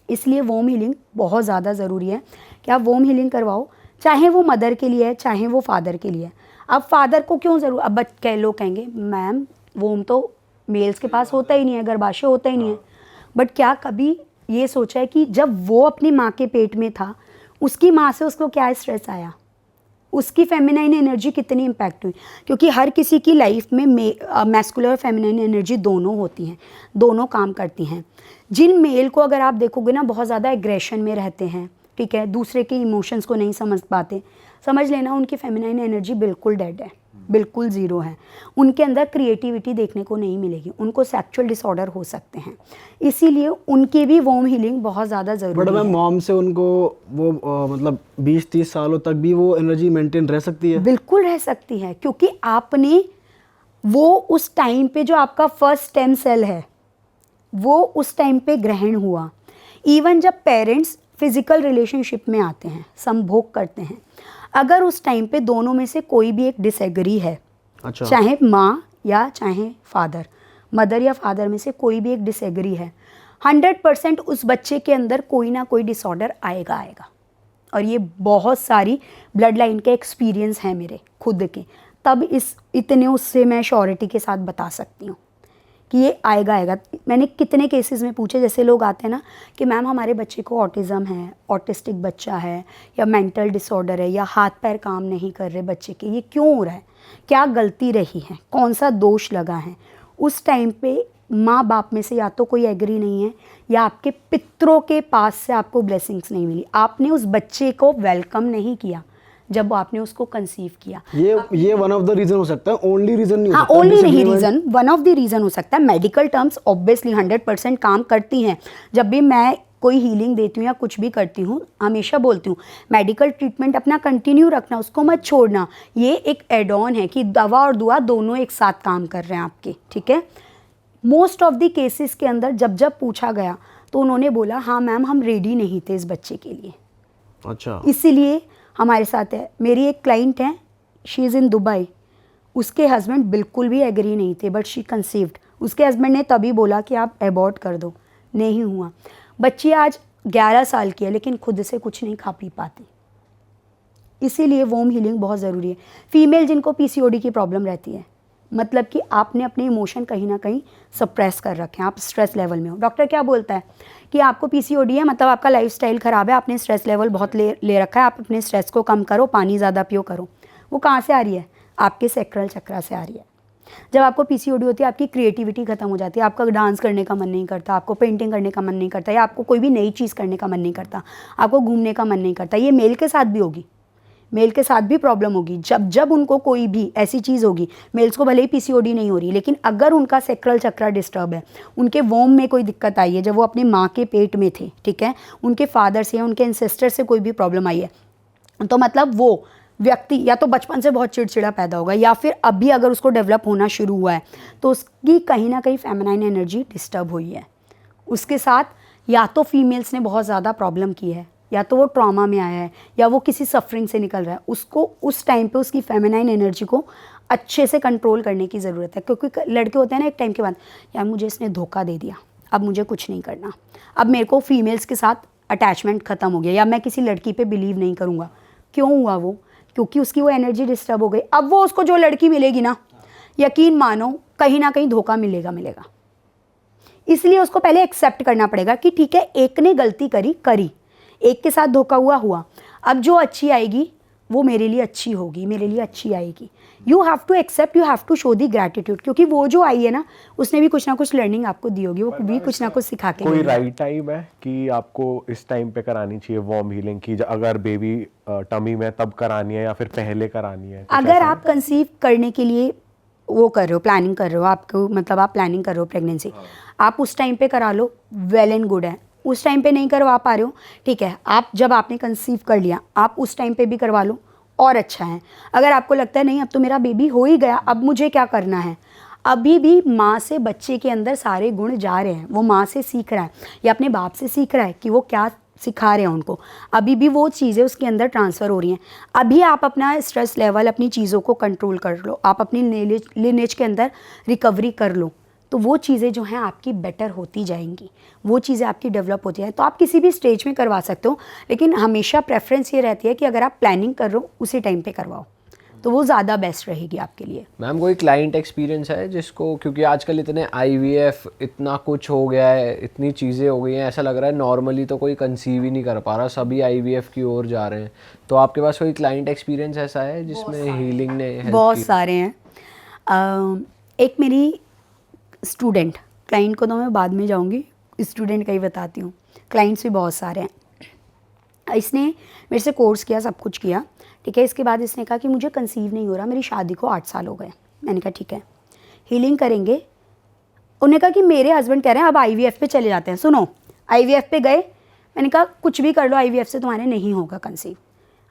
इसलिए वोम हीलिंग बहुत ज़्यादा ज़रूरी है कि आप वोम हीलिंग करवाओ, चाहे वो मदर के लिए है चाहे वो फादर के लिए है। अब फादर को क्यों ज़रूर, अब लोग कहेंगे मैम वोम तो मेल्स के पास होता ही नहीं है, गर्भाशय होता ही नहीं है। बट क्या कभी ये सोचा है कि जब वो अपनी माँ के पेट में था उसकी माँ से उसको क्या स्ट्रेस आया, उसकी फेमिनाइन एनर्जी कितनी इम्पैक्ट हुई, क्योंकि हर किसी की लाइफ में मैस्कुलर और फेमिनाइन एनर्जी दोनों होती हैं, दोनों काम करती हैं। जिन मेल को अगर आप देखोगे ना बहुत ज़्यादा एग्रेशन में रहते हैं, ठीक है, दूसरे के इमोशंस को नहीं समझ पाते, समझ लेना उनकी फेमिनाइन एनर्जी बिल्कुल डेड है, बिल्कुल ज़ीरो है। उनके अंदर क्रिएटिविटी देखने को नहीं मिलेगी, उनको सेक्सुअल डिसऑर्डर हो सकते हैं, इसीलिए उनकी भी वॉर्म हीलिंग बहुत ज़्यादा बट ज़रूरी मैम है। मॉम से उनको वो मतलब 20-30 सालों तक भी वो एनर्जी मेंटेन रह सकती है? बिल्कुल रह सकती है, क्योंकि आपने वो उस टाइम पे जो आपका फर्स्ट स्टेम सेल है वो उस टाइम पे ग्रहण हुआ। इवन जब पेरेंट्स फिजिकल रिलेशनशिप में आते हैं, संभोग करते हैं, अगर उस टाइम पे दोनों में से कोई भी एक डिसएग्री है, अच्छा। चाहे माँ या चाहे फादर, मदर या फादर में से कोई भी एक डिसएग्री है, 100% उस बच्चे के अंदर कोई ना कोई डिसऑर्डर आएगा। और ये बहुत सारी ब्लड लाइन के एक्सपीरियंस हैं मेरे खुद के, तब इतने उससे मैं श्योरिटी के साथ बता सकती हूँ कि ये आएगा। मैंने कितने केसेस में पूछे, जैसे लोग आते हैं ना कि मैम हमारे बच्चे को ऑटिज़म है, ऑटिस्टिक बच्चा है, या मेंटल डिसऑर्डर है, या हाथ पैर काम नहीं कर रहे बच्चे के, ये क्यों हो रहा है, क्या गलती रही है, कौन सा दोष लगा है। उस टाइम पे माँ बाप में से या तो कोई एग्री नहीं है, या आपके पितरों के पास से आपको ब्लेसिंग्स नहीं मिली, आपने उस बच्चे को वेलकम नहीं किया जब आपने उसको कंसीव किया। ये वन ऑफ द रीजन हो सकता है, ओनली रीजन नहीं हो हाँ, सकता। ओनली नहीं disagreement- reason, one of the reason हो सकता है। मेडिकल टर्म्स ऑब्वियसली 100% काम करती हैं। जब भी मैं कोई हीलिंग देती हूँ या कुछ भी करती हूँ, हमेशा बोलती हूँ मेडिकल ट्रीटमेंट अपना कंटिन्यू रखना, उसको मत छोड़ना। ये एक एड ऑन है कि दवा और दुआ दोनों एक साथ काम कर रहे हैं आपके, ठीक है। मोस्ट ऑफ द केसेस के अंदर जब पूछा गया तो उन्होंने बोला हाँ मैम हम रेडी नहीं थे इस बच्चे के लिए, अच्छा। इसीलिए हमारे साथ है। मेरी एक क्लाइंट है, शी इज़ इन दुबई, उसके हस्बैंड बिल्कुल भी एग्री नहीं थे, बट शी कंसीव्ड। उसके हस्बैंड ने तभी बोला कि आप एबॉर्ट कर दो, नहीं हुआ। बच्ची आज 11 साल की है, लेकिन खुद से कुछ नहीं खा पी पाती। इसीलिए वोम हीलिंग बहुत ज़रूरी है। फीमेल जिनको पीसीओडी की प्रॉब्लम रहती है, मतलब कि आपने अपने इमोशन कहीं ना कहीं सप्रेस कर रखे हैं, आप स्ट्रेस लेवल में हो। डॉक्टर क्या बोलता है कि आपको पीसीओडी है, मतलब आपका लाइफस्टाइल ख़राब है, आपने स्ट्रेस लेवल बहुत ले रखा है, आप अपने स्ट्रेस को कम करो, पानी ज़्यादा पियो करो। वो कहाँ से आ रही है? आपके सैक्रल चक्रा से आ रही है। जब आपको पीसीओडी होती है, आपकी क्रिएटिविटी खत्म हो जाती है, आपका डांस करने का मन नहीं करता, आपको पेंटिंग करने का मन नहीं करता, या आपको कोई भी नई चीज़ करने का मन नहीं करता, आपको घूमने का मन नहीं करता। ये मेल के साथ भी होगी, मेल के साथ भी प्रॉब्लम होगी। जब उनको कोई भी ऐसी चीज़ होगी, मेल्स को भले ही पीसीओडी नहीं हो रही, लेकिन अगर उनका सैक्रल चक्रा डिस्टर्ब है, उनके वोम में कोई दिक्कत आई है, जब वो अपनी माँ के पेट में थे, ठीक है, उनके फादर से या उनके एंसेस्टर से कोई भी प्रॉब्लम आई है, तो मतलब वो व्यक्ति या तो बचपन से बहुत चिड़चिड़ा पैदा होगा, या फिर अभी अगर उसको डेवलप होना शुरू हुआ है तो उसकी कहीं ना कहीं फेमिनाइन एनर्जी डिस्टर्ब हुई है। उसके साथ या तो फीमेल्स ने बहुत ज़्यादा प्रॉब्लम की है, या तो वो ट्रॉमा में आया है, या वो किसी सफरिंग से निकल रहा है। उसको उस टाइम पे उसकी फेमिनाइन एनर्जी को अच्छे से कंट्रोल करने की ज़रूरत है, क्योंकि लड़के होते हैं ना एक टाइम के बाद, यार मुझे इसने धोखा दे दिया, अब मुझे कुछ नहीं करना, अब मेरे को फीमेल्स के साथ अटैचमेंट ख़त्म हो गया, या मैं किसी लड़की पे बिलीव नहीं करूँगा। क्यों हुआ वो? क्योंकि उसकी वो एनर्जी डिस्टर्ब हो गई। अब वो उसको जो लड़की मिलेगी ना, यकीन मानो कहीं ना कहीं धोखा मिलेगा। इसलिए उसको पहले एक्सेप्ट करना पड़ेगा कि ठीक है, एक ने गलती करी, एक के साथ धोखा हुआ, अब जो अच्छी आएगी वो मेरे लिए अच्छी होगी, मेरे लिए अच्छी आएगी। You have to accept, you have to show the gratitude, क्योंकि वो जो आई है ना, उसने भी कुछ ना कुछ लर्निंग आपको दी होगी, वो भी कुछ ना कुछ सिखा के कोई गई है। राइट टाइम है कि आपको इस टाइम पे करानी चाहिए वॉर्म हीलिंग की, अगर बेबी टमी में तब करानी है या फिर पहले करानी है? कुछ अगर ऐसा आप कंसीव करने के लिए वो कर रहे हो, प्लानिंग कर रहे हो, आपको मतलब आप प्लानिंग कर रहे हो प्रेगनेंसी, आप उस टाइम पे करा लो, वेल एंड गुड है। उस टाइम पे नहीं करवा पा रहे हो, ठीक है, आप जब आपने कंसीव कर लिया आप उस टाइम पे भी करवा लो, और अच्छा है। अगर आपको लगता है नहीं अब तो मेरा बेबी हो ही गया, अब मुझे क्या करना है, अभी भी माँ से बच्चे के अंदर सारे गुण जा रहे हैं, वो माँ से सीख रहा है या अपने बाप से सीख रहा है कि वो क्या सिखा रहे हैं उनको, अभी भी वो चीज़ें उसके अंदर ट्रांसफ़र हो रही हैं। अभी आप अपना स्ट्रेस लेवल, अपनी चीज़ों को कंट्रोल कर लो, आप अपनी लिनेज के अंदर रिकवरी कर लो, तो वो चीज़ें जो हैं आपकी बेटर होती जाएंगी, वो चीज़ें आपकी डेवलप होती हैं। तो आप किसी भी स्टेज में करवा सकते हो, लेकिन हमेशा प्रेफरेंस ये रहती है कि अगर आप प्लानिंग कर रहे हो उसी टाइम पे करवाओ, तो वो ज़्यादा बेस्ट रहेगी आपके लिए। मैम कोई क्लाइंट एक्सपीरियंस है जिसको, क्योंकि आजकल इतने IVF इतना कुछ हो गया है, इतनी चीज़ें हो गई हैं, ऐसा लग रहा है नॉर्मली तो कोई कंसीव ही नहीं कर पा रहा, सभी IVF की ओर जा रहे हैं, तो आपके पास कोई क्लाइंट एक्सपीरियंस ऐसा है जिसमें हीलिंग ने help बहुत की? सारे हैं। एक मेरी स्टूडेंट, क्लाइंट को तो मैं बाद में जाऊंगी, स्टूडेंट का ही बताती हूँ, क्लाइंट्स भी बहुत सारे हैं। इसने मेरे से कोर्स किया, सब कुछ किया, ठीक है। इसके बाद इसने कहा कि मुझे कंसीव नहीं हो रहा, मेरी शादी को 8 साल हो गए। मैंने कहा ठीक है, हीलिंग करेंगे। उन्होंने कहा कि मेरे हस्बैंड कह रहे हैं अब IVF पे चले जाते हैं। सुनो, IVF पे गए, मैंने कहा कुछ भी कर लो, IVF से तुम्हारे नहीं होगा कंसीव।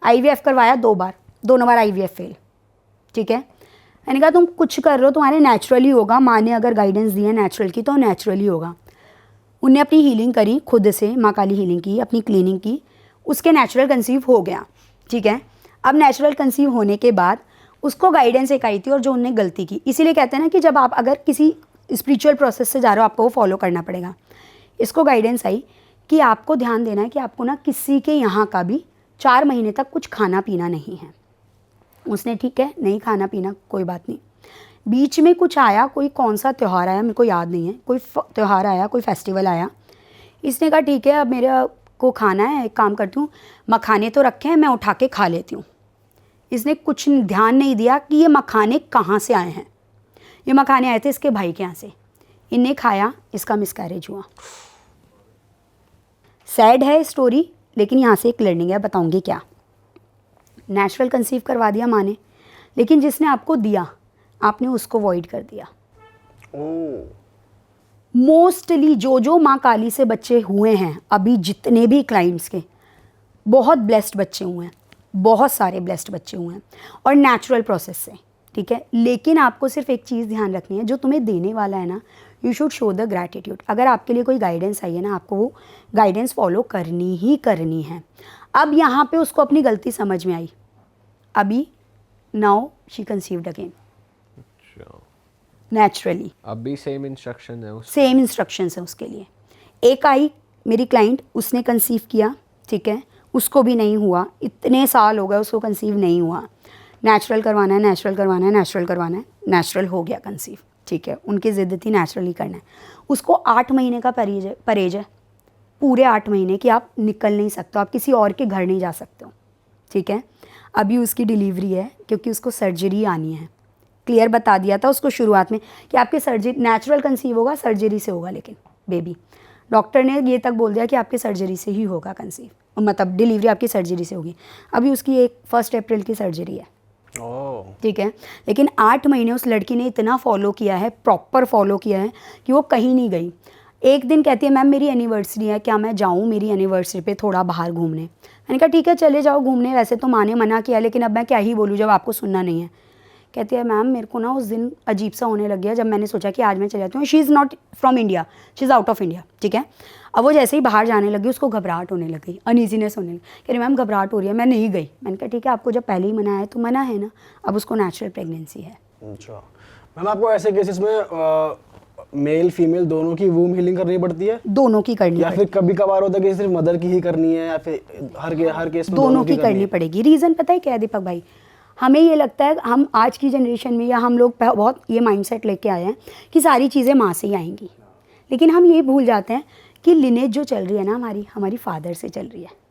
IVF करवाया 2 बार, दोनों बार IVF फेल, ठीक है। मैंने कहा तुम कुछ कर रहे हो, तुम्हारे नेचुरली होगा, माँ ने अगर गाइडेंस दी है नेचुरल की तो नेचुरली होगा। उनने अपनी हीलिंग करी खुद से, माँ काली हीलिंग की, अपनी क्लीनिंग की, उसके नेचुरल कंसीव हो गया, ठीक है। अब नेचुरल कंसीव होने के बाद उसको गाइडेंस एक आई थी और जो उनने गलती की, इसीलिए कहते हैं ना कि जब आप अगर किसी स्पिरिचुअल प्रोसेस से जा रहे हो आपको वो फॉलो करना पड़ेगा। इसको गाइडेंस आई कि आपको ध्यान देना है कि आपको ना किसी के यहाँ का भी 4 महीने तक कुछ खाना पीना नहीं है। उसने ठीक है, नहीं खाना पीना, कोई बात नहीं। बीच में कुछ आया, कोई कौन सा त्यौहार आया मेरे को याद नहीं है, कोई त्यौहार आया, कोई फेस्टिवल आया। इसने कहा ठीक है अब मेरे को खाना है, एक काम करती हूँ, मखाने तो रखे हैं, मैं उठा के खा लेती हूँ। इसने कुछ ध्यान नहीं दिया कि ये मखाने कहाँ से आए हैं। ये मखाने आए थे इसके भाई के यहाँ से, इनने खाया, इसका मिसकैरेज हुआ। सैड है स्टोरी, लेकिन यहाँ से एक लर्निंग है, बताऊँगी क्या। नेचुरल कंसीव करवा दिया माँ ने, लेकिन जिसने आपको दिया आपने उसको वॉइड कर दिया। मोस्टली जो माँ काली से बच्चे हुए हैं अभी, जितने भी क्लाइंट्स के, बहुत ब्लेस्ड बच्चे हुए हैं, बहुत सारे ब्लेस्ड बच्चे हुए हैं और नेचुरल प्रोसेस से, ठीक है। लेकिन आपको सिर्फ एक चीज़ ध्यान रखनी है, जो तुम्हें देने वाला है ना, you should show the gratitude. अगर आपके लिए कोई गाइडेंस आई है ना, आपको वो गाइडेंस फॉलो करनी ही करनी है। अब यहाँ पे उसको अपनी गलती समझ में आई, अभी now she conceived again naturally. अब भी सेम इंस्ट्रक्शन है सेम इंस्ट्रक्शंस है उसके लिए। एक आई मेरी क्लाइंट, उसने कंसीव किया, ठीक है, उसको भी नहीं हुआ, इतने साल हो गए उसको कंसीव नहीं हुआ। नेचुरल करवाना है, नेचुरल करवाना है, नेचुरल करवाना है, नेचुरल हो गया कंसीव, ठीक है। उनकी ज़िद थी नेचुरली करना है। उसको 8 महीने का परहेज है, पूरे 8 महीने कि आप निकल नहीं सकते, आप किसी और के घर नहीं जा सकते हो, ठीक है। अभी उसकी डिलीवरी है क्योंकि उसको सर्जरी आनी है। क्लियर बता दिया था उसको शुरुआत में कि आपके सर्जरी, नेचुरल कंसीव होगा, सर्जरी से होगा, लेकिन बेबी डॉक्टर ने ये तक बोल दिया कि आपके सर्जरी से ही होगा कंसीव, मतलब डिलीवरी आपकी सर्जरी से होगी। अभी उसकी 1 अप्रैल की सर्जरी है, ठीक है। लेकिन 8 महीने उस लड़की ने इतना फॉलो किया है, प्रॉपर फॉलो किया है कि वो कहीं नहीं गई। एक दिन कहती है मैम मेरी एनिवर्सरी है, क्या मैं जाऊँ मेरी एनिवर्सरी पे थोड़ा बाहर घूमने। मैंने कहा ठीक है चले जाओ घूमने, वैसे तो माँ ने मना किया, लेकिन अब मैं क्या ही बोलूँ जब आपको सुनना नहीं है। कहती है मैम मेरे को ना उस दिन अजीब सा होने लग गया जब मैंने सोचा कि आज मैं चले जाती हूँ। She is not from India, she is out of India, ठीक है। अब वो जैसे ही बाहर जाने लगी उसको घबराहट होने लग गई, अनईजीनेस होने लगी। कह रही मैम घबराहट हो रही है, मैं नहीं गई। मैंने कहा ठीक है, आपको जब पहले ही मना है तो मना है ना, अब उसको नेचुरल प्रेगनेंसी है। अच्छा मैम, आपको ऐसे केसेस में मेल फीमेल दोनों की वूम हीलिंग करनी पड़ती है? दोनों की करनी या फिर कभी कभार होता है कि सिर्फ मदर की ही करनी है, या फिर हर केस में दोनों की करनी पड़ेगी। रीज़न पता है क्या है दीपक भाई, हमें ये लगता है, हम आज की जनरेशन में या हम लोग बहुत ये माइंडसेट लेके आए हैं कि सारी चीज़ें माँ से ही आएंगी, लेकिन हम ये भूल जाते हैं कि लिनेज जो चल रही है ना हमारी फादर से चल रही है।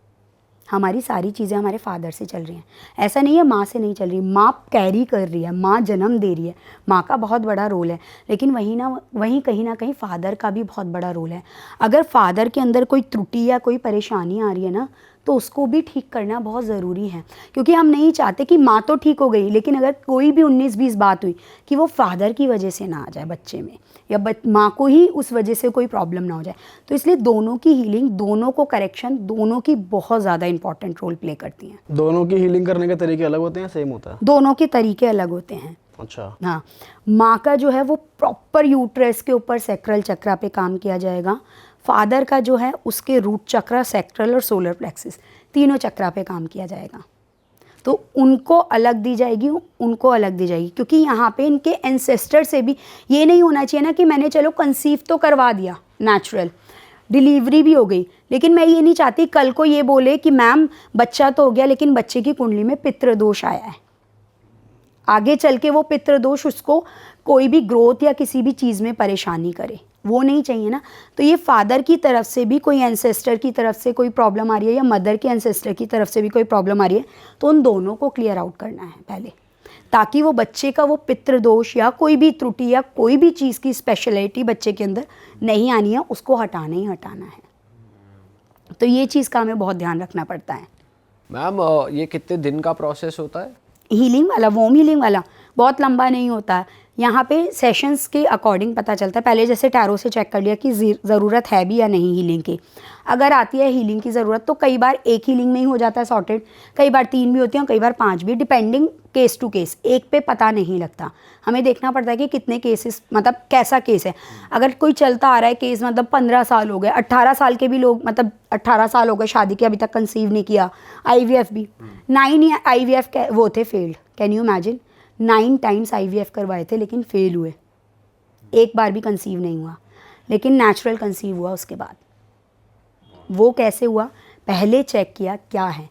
हमारी सारी चीज़ें हमारे फादर से चल रही हैं। ऐसा नहीं है माँ से नहीं चल रही, माँ कैरी कर रही है, माँ जन्म दे रही है, माँ का बहुत बड़ा रोल है, लेकिन वहीं कहीं ना कहीं फादर का भी बहुत बड़ा रोल है। अगर फादर के अंदर कोई त्रुटि या कोई परेशानी आ रही है ना, तो उसको भी ठीक करना बहुत ज़रूरी है, क्योंकि हम नहीं चाहते कि माँ तो ठीक हो गई, लेकिन अगर कोई भी 19-20 बात हुई कि वो फादर की वजह से ना आ जाए बच्चे में, या माँ को ही उस वजह से कोई प्रॉब्लम ना हो जाए। तो इसलिए दोनों की हीलिंग, दोनों को करेक्शन, दोनों की बहुत ज़्यादा इंपॉर्टेंट रोल प्ले करती हैं। दोनों की हीलिंग करने के तरीके अलग होते हैं, सेम होता है? दोनों के तरीके अलग होते हैं। अच्छा। हाँ, माँ का जो है वो प्रॉपर यूट्रस के ऊपर सैक्रल चक्रा पे काम किया जाएगा। फादर का जो है उसके रूट चक्रा, सैक्रल और सोलर प्लेक्सिस, तीनों चक्रा पे काम किया जाएगा। तो उनको अलग दी जाएगी, उनको अलग दी जाएगी, क्योंकि यहाँ पे इनके एंसेस्टर से भी ये नहीं होना चाहिए ना कि मैंने चलो कंसीव तो करवा दिया, नेचुरल डिलीवरी भी हो गई, लेकिन मैं ये नहीं चाहती कल को ये बोले कि मैम बच्चा तो हो गया लेकिन बच्चे की कुंडली में पितृदोष आया है। आगे चल के वो पितृदोष उसको कोई भी ग्रोथ या किसी भी चीज़ में परेशानी करे, वो नहीं चाहिए ना। तो ये फादर की तरफ से भी कोई एंसेस्टर की तरफ से कोई प्रॉब्लम आ रही है या मदर के एंसेस्टर की तरफ से भी कोई प्रॉब्लम आ रही है, तो उन दोनों को क्लियर आउट करना है पहले, ताकि वो बच्चे का वो पितृदोष या कोई भी त्रुटि या कोई भी चीज़ की स्पेशलिटी बच्चे के अंदर नहीं आनी है, उसको हटाना ही हटाना है। तो ये चीज़ का हमें बहुत ध्यान रखना पड़ता है। मैम ये कितने दिन का प्रोसेस होता है? हीलिंग वाला, वोम हीलिंग वाला बहुत लंबा नहीं होता है। यहाँ पे सेशंस के अकॉर्डिंग पता चलता है। पहले जैसे टैरो से चेक कर लिया कि ज़रूरत है भी या नहीं हीलिंग की। अगर आती है हीलिंग की ज़रूरत तो कई बार एक हीलिंग में ही हो जाता है सॉर्टेड, कई बार 3 भी होती हैं, कई बार 5 भी, डिपेंडिंग केस टू केस। एक पे पता नहीं लगता, हमें देखना पड़ता है कि कितने केसेस, मतलब कैसा केस है। अगर कोई चलता आ रहा है केस, मतलब 15 साल हो गए, 18 साल के भी लोग, मतलब 18 साल हो गए शादी के, अभी तक कंसीव नहीं किया, IVF भी 9 IVF वो थे failed. Can you imagine, 9 times IVF करवाए थे लेकिन फेल हुए, एक बार भी कंसीव नहीं हुआ, लेकिन नेचुरल कंसीव हुआ उसके बाद। वो कैसे हुआ? पहले चेक किया क्या है,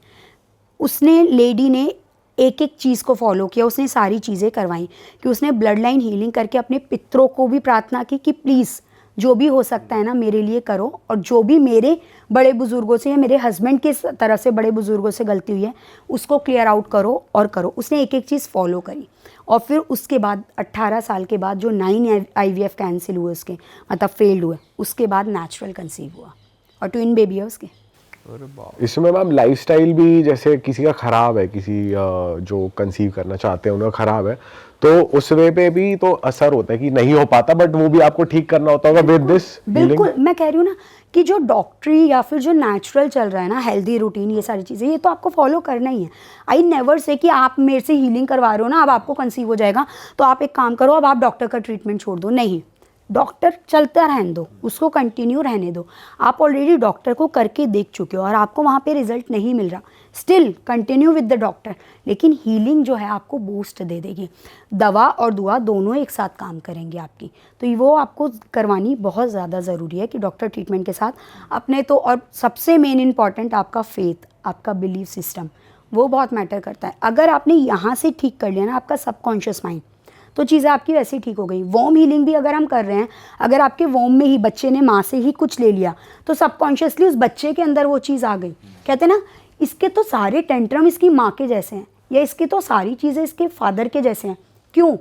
उसने, लेडी ने एक एक चीज़ को फॉलो किया, उसने सारी चीज़ें करवाई कि उसने ब्लड लाइन हीलिंग करके अपने पितरों को भी प्रार्थना की कि प्लीज़ जो भी हो सकता है ना मेरे लिए करो, और जो भी मेरे बड़े बुज़ुर्गों से या मेरे हस्बैंड की तरफ से बड़े बुज़ुर्गों से गलती हुई है उसको क्लियर आउट करो और करो। उसने एक एक चीज़ फॉलो करी, और फिर उसके बाद 18 साल के बाद जो 9 IVF कैंसिल हुए उसके, मतलब फेल्ड हुए, उसके बाद नेचुरल कंसीव हुआ और ट्विन बेबी है उसके। इसमें मैम लाइफस्टाइल भी, जैसे किसी का खराब है, किसी जो कंसीव करना चाहते हैं उनका खराब है, तो उस वे पे भी तो असर होता है कि नहीं हो पाता, बट वो भी आपको ठीक करना होता होगा विद दिस हीलिंग। बिल्कुल, मैं कह रही हूँ ना कि जो डॉक्टरी या फिर जो नेचुरल चल रहा है ना, हेल्दी रूटीन, ये सारी चीज़ें, ये तो आपको फॉलो करना ही है। आई नेवर से कि आप मेरे से हीलिंग करवा रहे हो ना, अब आपको कंसीव हो जाएगा तो आप एक काम करो, अब आप डॉक्टर का ट्रीटमेंट छोड़ दो। नहीं, डॉक्टर चलता रहने दो, उसको कंटिन्यू रहने दो। आप ऑलरेडी डॉक्टर को करके देख चुके हो और आपको वहाँ पे रिजल्ट नहीं मिल रहा, still continue with the doctor. लेकिन हीलिंग जो है आपको बूस्ट दे देगी, दवा और दुआ दोनों एक साथ काम करेंगे आपकी, तो वो आपको करवानी बहुत ज़्यादा ज़रूरी है कि डॉक्टर ट्रीटमेंट के साथ अपने तो, और सबसे मेन इंपॉर्टेंट आपका फेथ, आपका बिलीफ सिस्टम, वो बहुत मैटर करता है। अगर आपने यहाँ से ठीक कर लिया ना आपका सबकॉन्शियस माइंड, तो चीज़ें आपकी वैसे ही ठीक हो गई। वोम हीलिंग भी अगर हम कर रहे हैं, अगर आपके वोम में ही बच्चे ने माँ से ही कुछ ले लिया तो सबकॉन्शियसली उस बच्चे के अंदर वो चीज़ आ गई। कहते हैं ना, इसके तो सारे टेंट्रम इसकी माँ के जैसे हैं, या इसकी तो सारी चीज़ें इसके फादर के जैसे हैं। क्यों?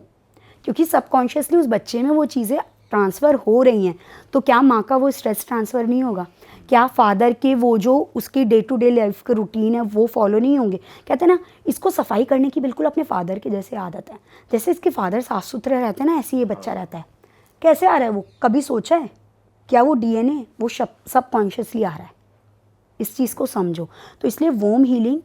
क्योंकि सबकॉन्शियसली उस बच्चे में वो चीज़ें ट्रांसफ़र हो रही हैं। तो क्या माँ का वो स्ट्रेस ट्रांसफ़र नहीं होगा? क्या फादर के वो जो उसकी डे टू डे लाइफ का रूटीन है वो फॉलो नहीं होंगे? कहते हैं ना, इसको सफाई करने की बिल्कुल अपने फादर के जैसे आदत है। जैसे इसके फादर साफ़ सुथरे रहते हैं ना, ऐसे ये बच्चा रहता है। कैसे आ रहा है वो? कभी सोचा है क्या? वो DNA वो सबकॉन्शियसली आ रहा है। इस चीज़ को समझो। तो इसलिए वोम हीलिंग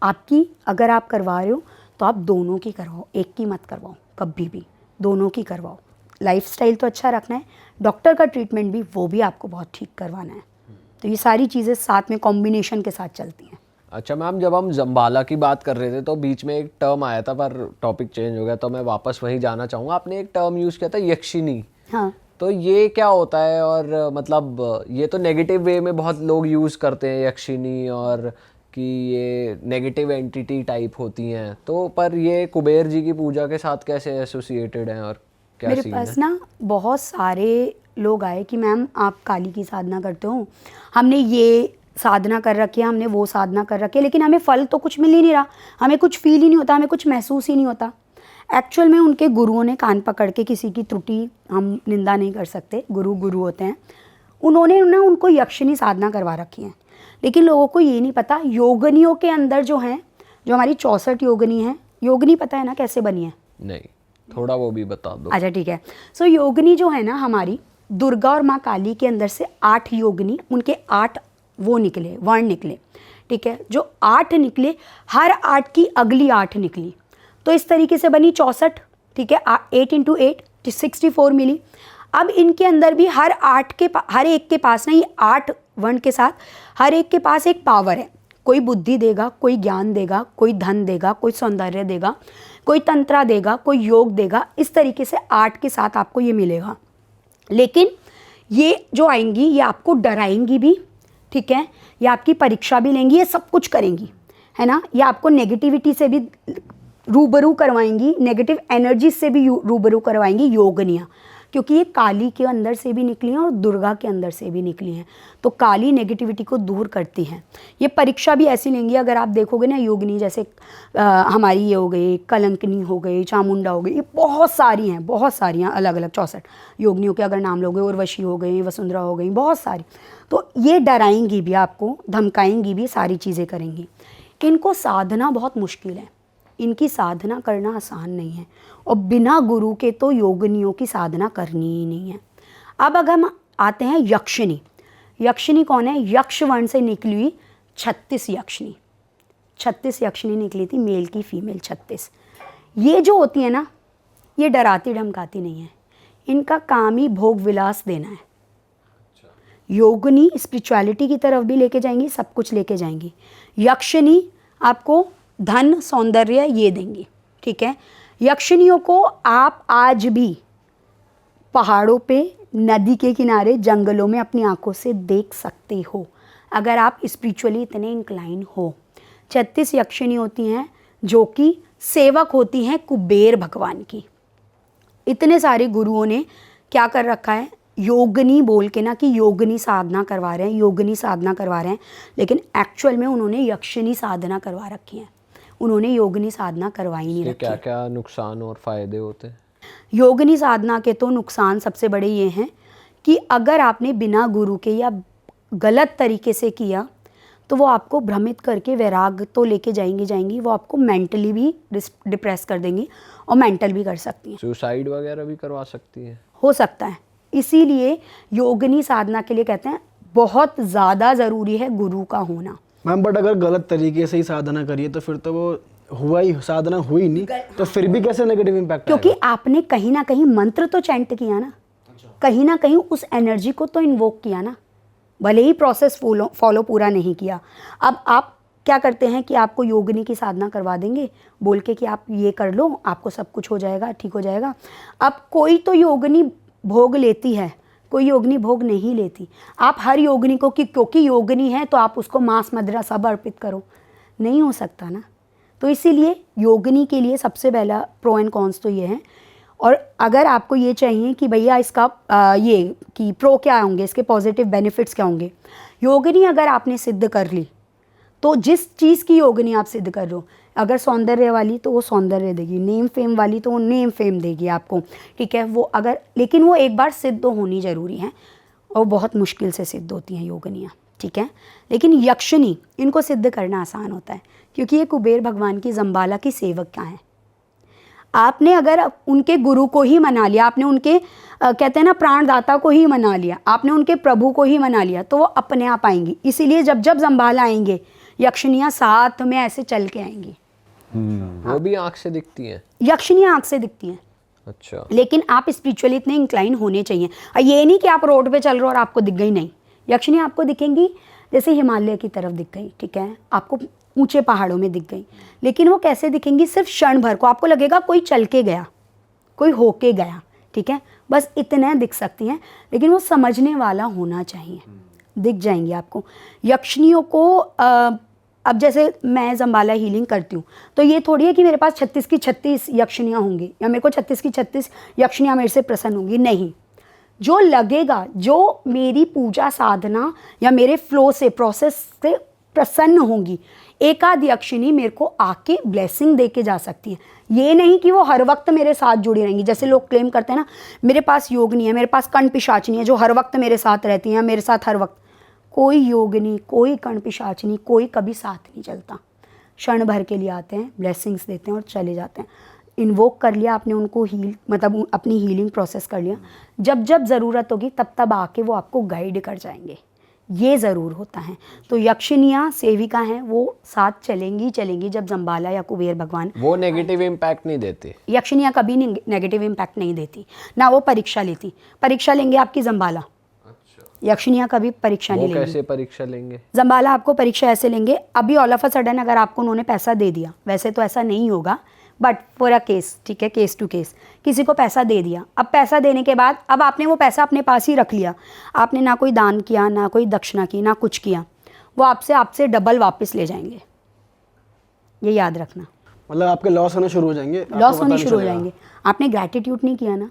आपकी, अगर आप करवा रहे हो तो आप दोनों की करवाओ, एक की मत करवाओ कभी भी, दोनों की करवाओ। लाइफस्टाइल तो अच्छा रखना है, डॉक्टर का ट्रीटमेंट भी वो भी आपको बहुत ठीक करवाना है। तो ये सारी चीज़ें साथ में कॉम्बिनेशन के साथ चलती हैं। अच्छा मैम, जब हम जम्बाला की बात कर रहे थे तो बीच में एक टर्म आया था, पर टॉपिक चेंज हो गया, तो मैं वापस वहीं जाना चाहूँगा। आपने एक टर्म यूज़ किया था यक्षिनी, हाँ, तो ये क्या होता है? और मतलब ये तो नेगेटिव वे में बहुत लोग यूज़ करते हैं यक्षिनी, और कि ये नेगेटिव एंटिटी टाइप होती हैं, तो पर ये कुबेर जी की पूजा के साथ कैसे एसोसिएटेड हैं और क्या मेरे सीन पास है? ना बहुत सारे लोग आए कि मैम आप काली की साधना करते हो, हमने ये साधना कर रखी है, हमने वो साधना कर रखी है, लेकिन हमें फल तो कुछ मिल ही नहीं रहा, हमें कुछ फील ही नहीं होता, हमें कुछ महसूस ही नहीं होता। एक्चुअल में उनके गुरुओं ने कान पकड़ के, किसी की त्रुटि हम निंदा नहीं कर सकते, गुरु गुरु होते हैं, उन्होंने ना उनको यक्षिनी साधना करवा रखी है। लेकिन लोगों को ये नहीं पता, योगनियों के अंदर जो हैं, जो हमारी 64 योगनी हैं, योगनी पता है ना कैसे बनी है? नहीं, थोड़ा वो भी बता दो। अच्छा ठीक है। सो योगनी जो है ना हमारी, दुर्गा और माँ काली के अंदर से 8 योगनी, उनके 8 वो निकले, वर्ण निकले, ठीक है। जो 8 निकले, हर 8 की अगली 8 निकली, तो इस तरीके से बनी 64, ठीक है। 8 × 8 64 मिली। अब इनके अंदर भी हर एक के पास ना, ये 8 वर्ण के साथ हर एक के पास एक पावर है। कोई बुद्धि देगा, कोई ज्ञान देगा, कोई धन देगा, कोई सौंदर्य देगा, कोई तंत्रा देगा, कोई योग देगा। इस तरीके से 8 के साथ आपको ये मिलेगा। लेकिन ये जो आएंगी ये आपको डराएंगी भी, ठीक है, ये आपकी परीक्षा भी लेंगी, ये सब कुछ करेंगी, है ना। ये आपको नेगेटिविटी से भी रूबरू करवाएंगी, नेगेटिव एनर्जी से भी रूबरू करवाएंगी योगिनियाँ, क्योंकि ये काली के अंदर से भी निकली हैं और दुर्गा के अंदर से भी निकली हैं। तो काली नेगेटिविटी को दूर करती हैं। ये परीक्षा भी ऐसी लेंगी, अगर आप देखोगे ना योगिनी, जैसे हमारी ये हो गई, कलंकनी हो गई, चामुंडा हो गई, ये बहुत सारी हैं अलग अलग 64 योगिनियों के अगर नाम लोगे, उर्वशी हो गई, वसुंधरा हो गई, बहुत सारी। तो ये डराएंगी भी आपको, धमकाएंगी भी, सारी चीज़ें करेंगी। इनको साधना बहुत मुश्किल है, इनकी साधना करना आसान नहीं है, और बिना गुरु के तो योगिनियों की साधना करनी ही नहीं है। अब अगर हम आते हैं यक्षिणी। यक्षिणी कौन है? यक्ष वर्ण से निकली हुई 36 यक्षिणी। 36 यक्षिणी निकली थी, मेल की फीमेल 36। ये जो होती है ना, ये डराती धमकाती नहीं है, इनका काम ही भोग विलास देना है। योगिनी स्पिरिचुअलिटी की तरफ भी लेके जाएंगी, सब कुछ लेके जाएंगी। यक्षिणी आपको धन सौंदर्य ये देंगी, ठीक है। यक्षिणियों को आप आज भी पहाड़ों पे, नदी के किनारे, जंगलों में अपनी आंखों से देख सकते हो, अगर आप स्पिरिचुअली इतने इंक्लाइन हो। 36 यक्षिणी होती हैं जो कि सेवक होती हैं कुबेर भगवान की। इतने सारे गुरुओं ने क्या कर रखा है, योगिनी बोल के ना, कि योगिनी साधना करवा रहे हैं, योगिनी साधना करवा रहे हैं, लेकिन एक्चुअल में उन्होंने यक्षिणी साधना करवा रखी है, उन्होंने योगिनी साधना करवाई नहीं रखी। क्या क्या नुकसान और फायदे होते हैं? योगिनी साधना के तो नुकसान सबसे बड़े ये हैं कि अगर आपने बिना गुरु के या गलत तरीके से किया तो वो आपको भ्रमित करके वैराग तो लेके जाएंगी, वो आपको मेंटली भी डिप्रेस कर देंगी और मेंटल भी कर सकती हैं। सुसाइड वगैरह भी करवा सकती हैं, हो सकता है। इसीलिए योगिनी साधना के लिए कहते हैं बहुत ज़्यादा ज़रूरी है गुरु का होना। मैम बट अगर गलत तरीके से ही साधना करिए तो फिर तो वो साधना हुई नहीं, तो फिर भी कैसे नेगेटिव इम्पैक्ट? क्योंकि आपने कहीं ना कहीं मंत्र तो चैंट किया ना, कहीं ना कहीं उस एनर्जी को तो इन्वोक किया ना, भले ही प्रोसेस फॉलो पूरा नहीं किया। अब आप क्या करते हैं कि आपको योगिनी की साधना करवा देंगे बोल के कि आप ये कर लो, आपको सब कुछ हो जाएगा, ठीक हो जाएगा। अब कोई तो योगिनी भोग लेती है, कोई योगिनी भोग नहीं लेती। आप हर योगिनी को कि क्योंकि योगिनी है तो आप उसको मांस मदिरा सब अर्पित करो, नहीं हो सकता ना। तो इसीलिए योगिनी के लिए सबसे पहला प्रो एंड कॉन्स तो ये है। और अगर आपको ये चाहिए कि भैया इसका ये कि प्रो क्या होंगे, इसके पॉजिटिव बेनिफिट्स क्या होंगे, योगिनी अगर आपने सिद्ध कर ली तो जिस चीज़ की योगिनी आप सिद्ध कर रहे हो, अगर सौंदर्य वाली तो वो सौंदर्य देगी, नेम फेम वाली तो वो नेम फेम देगी आपको, ठीक है। वो अगर, लेकिन वो एक बार सिद्ध होनी ज़रूरी है और बहुत मुश्किल से सिद्ध होती हैं योगिनियाँ, ठीक है। लेकिन यक्षिणी, इनको सिद्ध करना आसान होता है क्योंकि ये कुबेर भगवान की जम्बाला की सेवक क्या हैं। आपने अगर उनके गुरु को ही मना लिया, आपने उनके कहते हैं ना प्राणदाता को ही मना लिया, आपने उनके प्रभु को ही मना लिया, तो वो अपने आप आएंगी। इसीलिए जब जब जम्बाला आएंगे यक्षिणियाँ साथ में ऐसे चल के आएंगी। वो भी आँख से दिखती हैं? यक्षिणियाँ आँख से दिखती हैं। अच्छा। लेकिन आप स्पिरिचुअली इतने इंक्लाइन होने चाहिए। ये नहीं कि आप रोड पे चल रहे हो और आपको दिख गई, नहीं। यक्षिणियाँ आपको दिखेंगी जैसे हिमालय की तरफ दिख गई, ठीक है, आपको ऊंचे पहाड़ों में दिख गई, लेकिन वो कैसे दिखेंगी, सिर्फ क्षण भर को आपको लगेगा कोई चल के गया, कोई होके गया, ठीक है, बस इतने दिख सकती हैं। लेकिन वो समझने वाला होना चाहिए, दिख जाएंगी आपको। यक्षिणियों को अब जैसे मैं जम्बाला हीलिंग करती हूँ तो ये थोड़ी है कि मेरे पास 36 की 36 यक्षिणियाँ होंगी या मेरे को 36 की 36 यक्षिणियाँ मेरे से प्रसन्न होंगी, नहीं। जो लगेगा, जो मेरी पूजा साधना या मेरे फ्लो से, प्रोसेस से प्रसन्न होंगी, एक आध यक्षिणी मेरे को आके ब्लेसिंग दे के जा सकती है। ये नहीं कि वो हर वक्त मेरे साथ जुड़ी रहेंगी। जैसे लोग क्लेम करते हैं ना, मेरे पास योगिनी है, मेरे पास कण पिशाचिनी है जो हर वक्त मेरे साथ रहती हैं, मेरे साथ हर वक्त। कोई योगिनी, कोई कण पिशाचिनी, कोई कभी साथ नहीं चलता। क्षण भर के लिए आते हैं, ब्लेसिंग्स देते हैं और चले जाते हैं। इन्वोक कर लिया आपने उनको, हील मतलब अपनी हीलिंग प्रोसेस कर लिया, जब जब ज़रूरत होगी तब तब आके वो आपको गाइड कर जाएंगे, ये ज़रूर होता है। तो यक्षिणियाँ सेविका हैं, वो साथ चलेंगी जब जम्बाला या कुबेर भगवान। वो नेगेटिव इम्पैक्ट नहीं देती? यक्षिणियाँ कभी नेगेटिव इम्पैक्ट नहीं देती, ना वो परीक्षा लेती। परीक्षा लेंगे आपकी जम्बाला। अच्छा। यक्षिणियाँ कभी परीक्षा नहीं लेंगी। कैसे परीक्षा लेंगे? जम्बाला आपको परीक्षा ऐसे लेंगे, अभी ऑल ऑफ अ सडन अगर आपको उन्होंने पैसा दे दिया, वैसे तो ऐसा नहीं होगा बट फॉर अ केस, ठीक है, केस टू केस, किसी को पैसा दे दिया। अब पैसा देने के बाद अब आपने वो पैसा अपने पास ही रख लिया, आपने ना कोई दान किया, ना कोई दक्षिणा की, ना कुछ किया, वो आपसे डबल वापस ले जाएंगे, ये याद रखना। मतलब आपके लॉस होना शुरू हो जाएंगे, आपको लॉस पता होने नहीं शुरू हो चलेगा। जाएंगे। आपने ग्रैटिट्यूड नहीं किया ना।